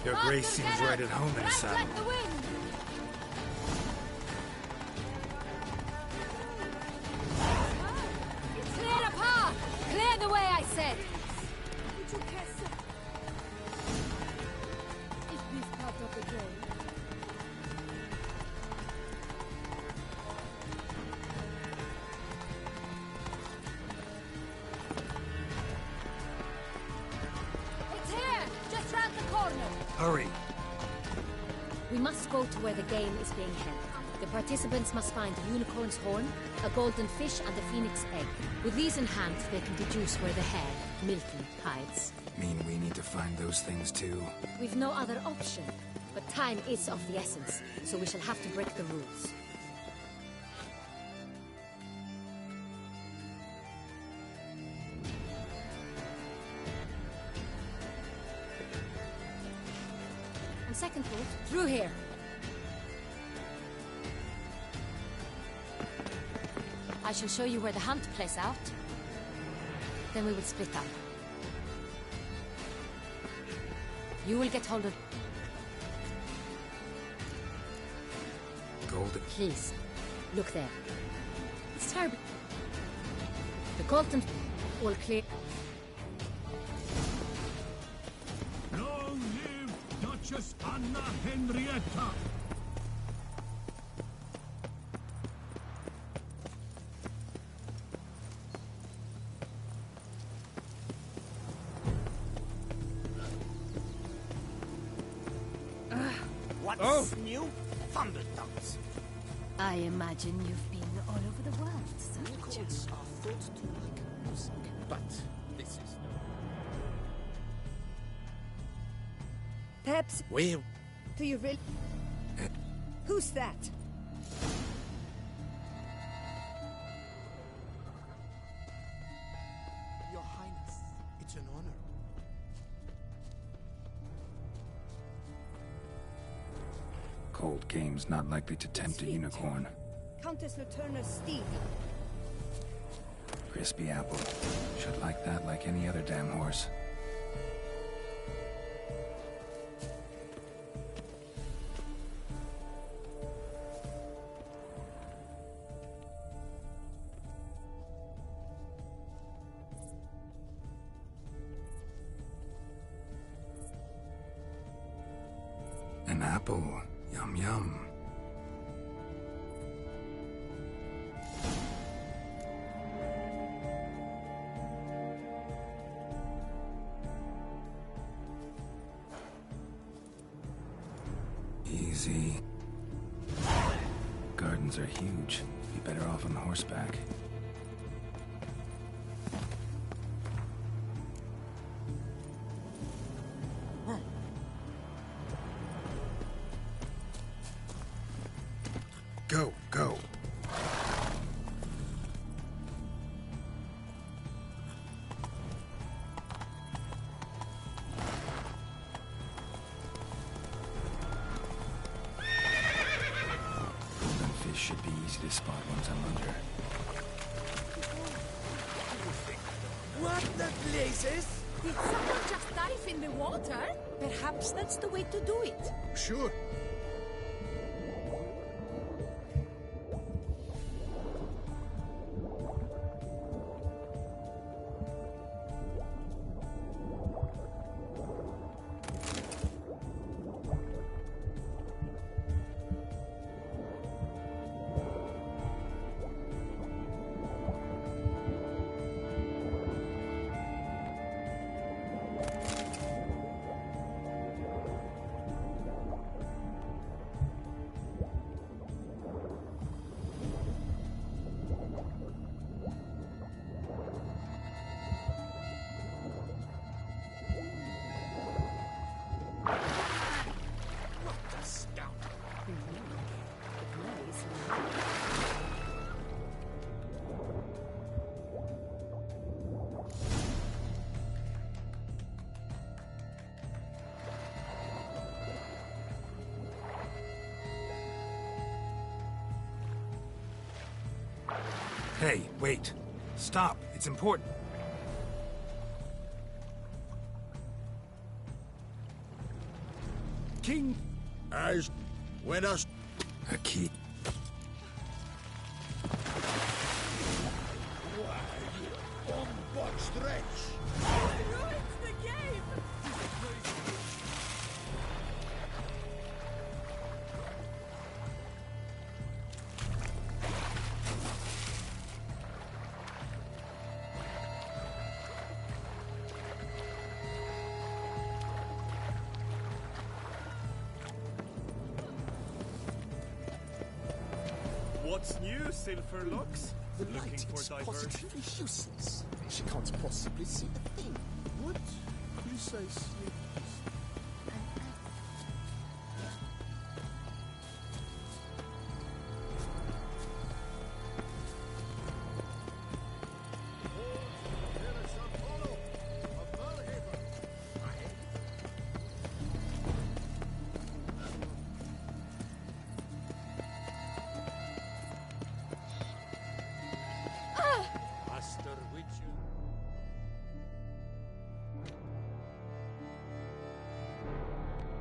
Your grace seems right at home in a saddle. Clear the path! Clear the way, I said! Is this part of the game? It's here! Just round the corner! Hurry! We must go to where the game is being held. The participants must find a unicorn's horn, a golden fish, and a phoenix egg. With these in hand, they can deduce where the hare, Milton, hides. Mean we need to find those things too? We've no other option. But time is of the essence, so we shall have to break the rules. On second thought, through here. I shall show you where the hunt plays out. Then we will split up. You will get hold of... Golden. Please, look there. It's terrible. The Colton will clear... Long live Duchess Anna Henrietta! What's new? Thunderdogs. I imagine you've been all over the world, Sergeant. Unicorns are thought to like music, but this is Perhaps... Well... Do you really... Who's that? Your Highness, it's an honor. Cold game's not likely to tempt a unicorn. Countess Laturna's steed. Crispy apple. Should like that like any other damn horse. An apple. Yum yum. Easy. Gardens are huge. Be better off on horseback. Go, go. easy to spot once I'm under. What the blazes? Did someone just dive in the water? Perhaps that's the way to do it. Sure. Hey, wait. Stop. It's important. King, as when us a key. What stretch? Ruins the game! What's new, Silverlocks? The Looking light for is diversion? positively useless. She can't possibly see a thing. What? Precisely.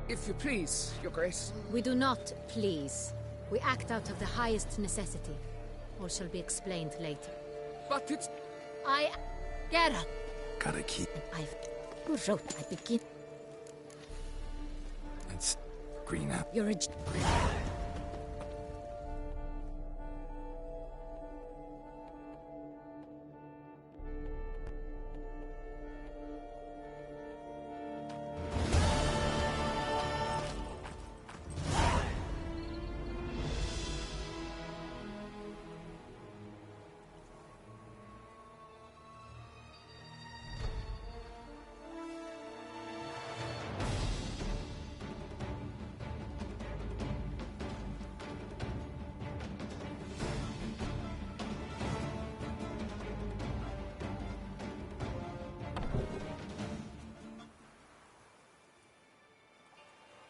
If you please, Your Grace. We do not please. We act out of the highest necessity. All shall be explained later. But it's... Get up! Gotta keep... Who wrote I begin? It's... green up. You're a...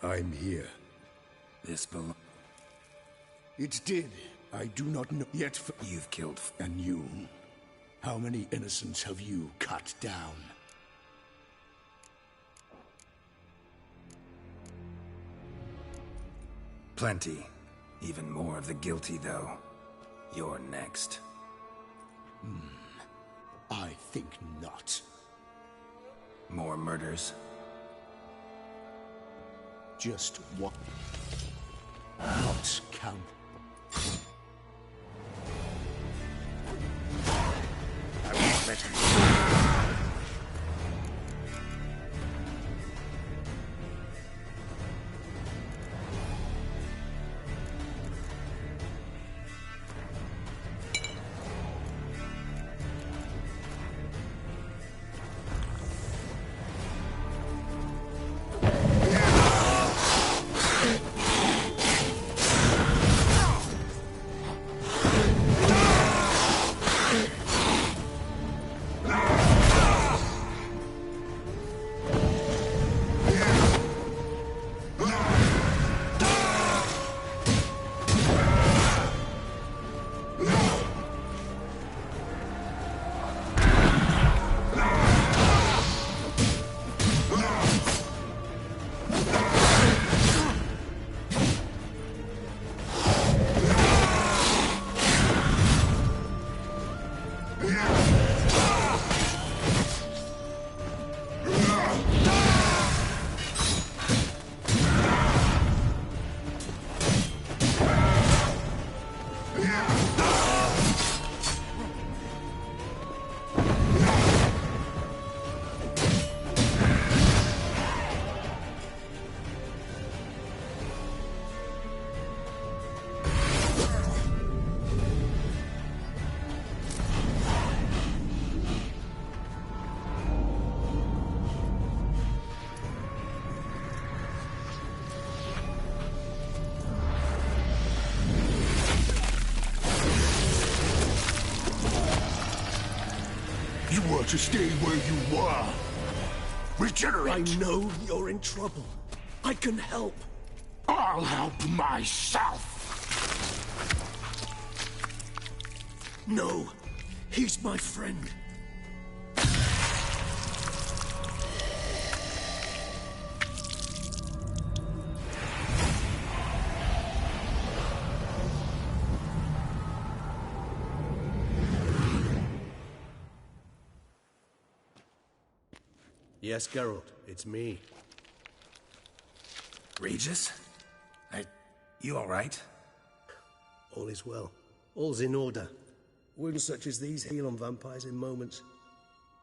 I'm here. This belongs... It did. I do not know yet. You've killed... And you? How many innocents have you cut down? Plenty. Even more of the guilty, though. You're next. I think not. More murders? Just what? Not count. I won't let him. You were to stay where you were. Regenerate! I know you're in trouble. I can help. I'll help myself. No, he's my friend. Yes, Geralt, it's me. Regis? You all right? All is well. All's in order. Wounds such as these heal on vampires in moments.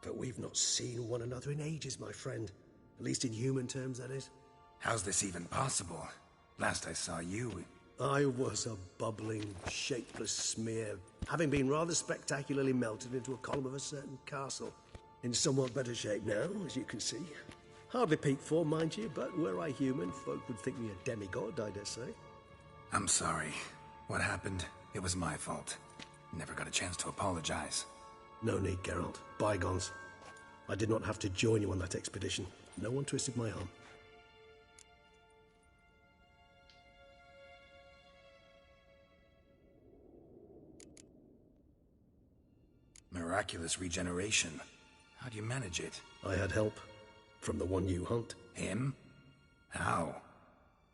But we've not seen one another in ages, my friend. At least in human terms, that is. How's this even possible? Last I saw you... I was a bubbling, shapeless smear, having been rather spectacularly melted into a column of a certain castle. In somewhat better shape now, as you can see. Hardly peak form, mind you, but were I human, folk would think me a demigod, I dare say. I'm sorry. What happened, it was my fault. Never got a chance to apologize. No need, Geralt. Bygones. I did not have to join you on that expedition. No one twisted my arm. Miraculous regeneration. How do you manage it? I had help. From the one you hunt. Him? How?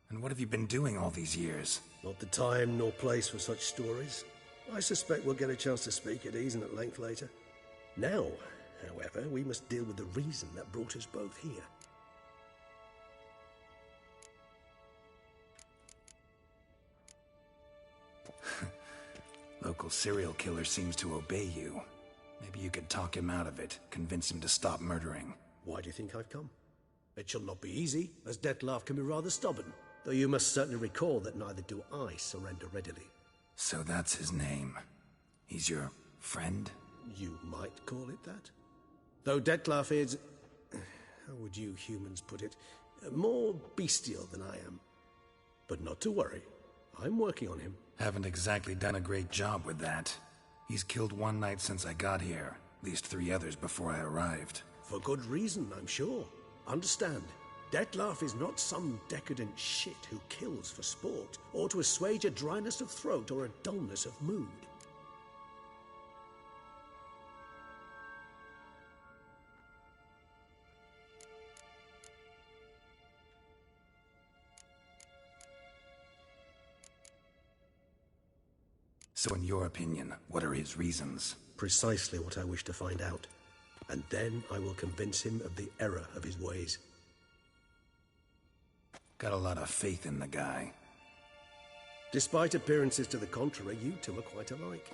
And what have you been doing all these years? Not the time nor place for such stories. I suspect we'll get a chance to speak at ease and at length later. Now, however, we must deal with the reason that brought us both here. Local serial killer seems to obey you. Maybe you could talk him out of it, convince him to stop murdering. Why do you think I've come? It shall not be easy, as Dettlaff can be rather stubborn. Though you must certainly recall that neither do I surrender readily. So that's his name. He's your friend? You might call it that. Though Dettlaff is... how would you humans put it? More bestial than I am. But not to worry. I'm working on him. Haven't exactly done a great job with that. He's killed one knight since I got here. At least 3 others before I arrived. For good reason, I'm sure. Understand, Dettlaff is not some decadent shit who kills for sport, or to assuage a dryness of throat or a dullness of mood. So in your opinion, what are his reasons? Precisely what I wish to find out. And then I will convince him of the error of his ways. Got a lot of faith in the guy. Despite appearances to the contrary, you two are quite alike.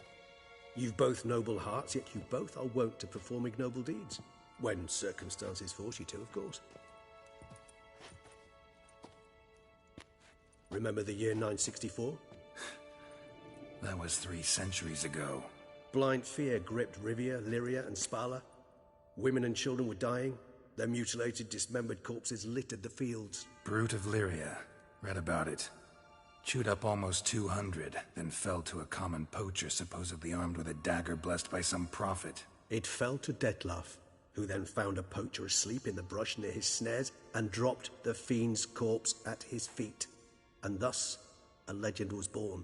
You've both noble hearts, yet you both are wont to perform ignoble deeds. When circumstances force you to, of course. Remember the year 964? That was 3 centuries ago. Blind fear gripped Rivia, Lyria, and Spala. Women and children were dying. Their mutilated, dismembered corpses littered the fields. Brute of Lyria. Read about it. Chewed up almost 200, then fell to a common poacher supposedly armed with a dagger blessed by some prophet. It fell to Dettlaff, who then found a poacher asleep in the brush near his snares and dropped the fiend's corpse at his feet. And thus, a legend was born.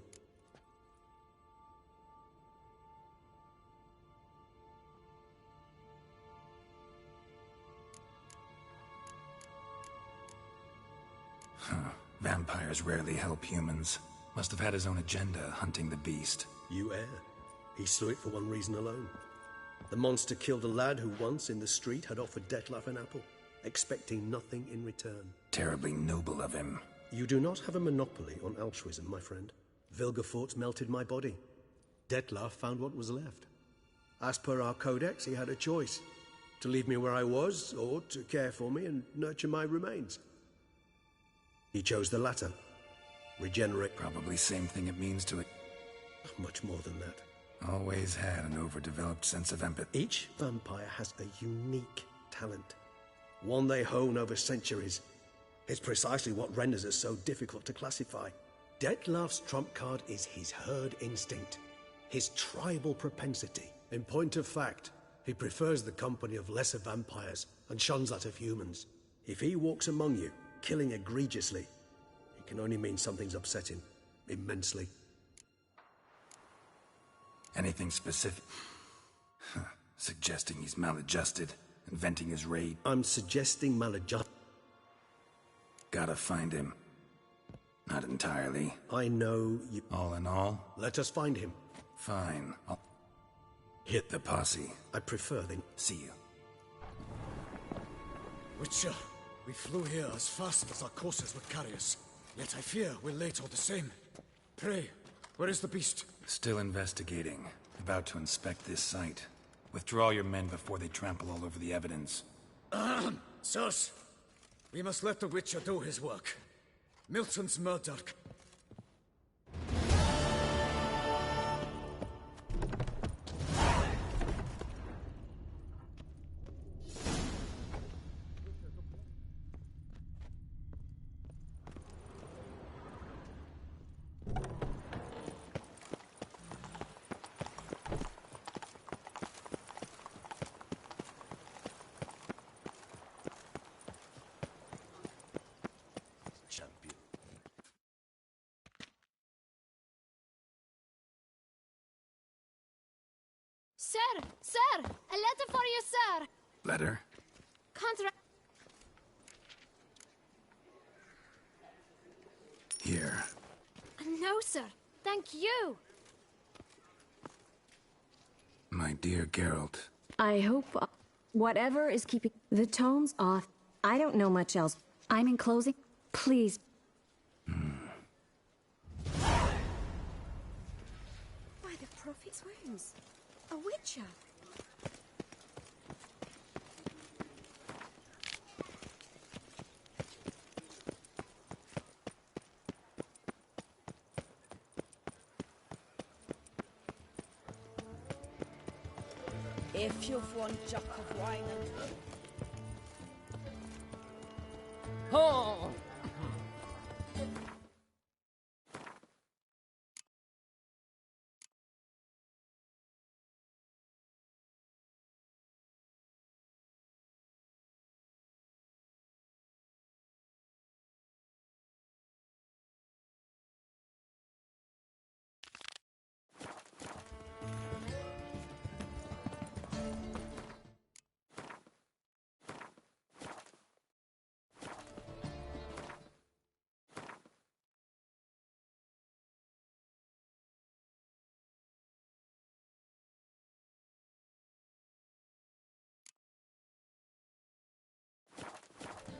Vampires rarely help humans. Must have had his own agenda, hunting the beast. You err. He slew it for one reason alone. The monster killed a lad who once, in the street, had offered Dettlaff an apple, expecting nothing in return. Terribly noble of him. You do not have a monopoly on altruism, my friend. Vilgefortz melted my body. Dettlaff found what was left. As per our codex, he had a choice. To leave me where I was, or to care for me and nurture my remains. He chose the latter. Regenerate. Probably same thing it means to it. Much more than that. Always had an overdeveloped sense of empathy. Each vampire has a unique talent. One they hone over centuries. It's precisely what renders it so difficult to classify. Dettlaff's trump card is his herd instinct. His tribal propensity. In point of fact, he prefers the company of lesser vampires and shuns that of humans. If he walks among you, killing egregiously, it can only mean something's upset him. Immensely. Anything specific? Suggesting he's maladjusted and venting his rage. I'm suggesting maladjust. Gotta find him. Not entirely. I know you... All in all? Let us find him. Fine. I'll hit the posse. I prefer them. See you. Witcher, we flew here as fast as our courses would carry us. Yet I fear we're late all the same. Pray, where is the beast? Still investigating. About to inspect this site. Withdraw your men before they trample all over the evidence. Sirs, we must let the Witcher do his work. Milton's murder. Sir! Sir! A letter for you, sir! Letter? Contra... Here. No, sir. Thank you. My dear Geralt. I hope... whatever is keeping... The tone's off. I don't know much else. I'm enclosing. Please. By the prophet's wounds. A witcher. If you've one jock of wine and... Oh!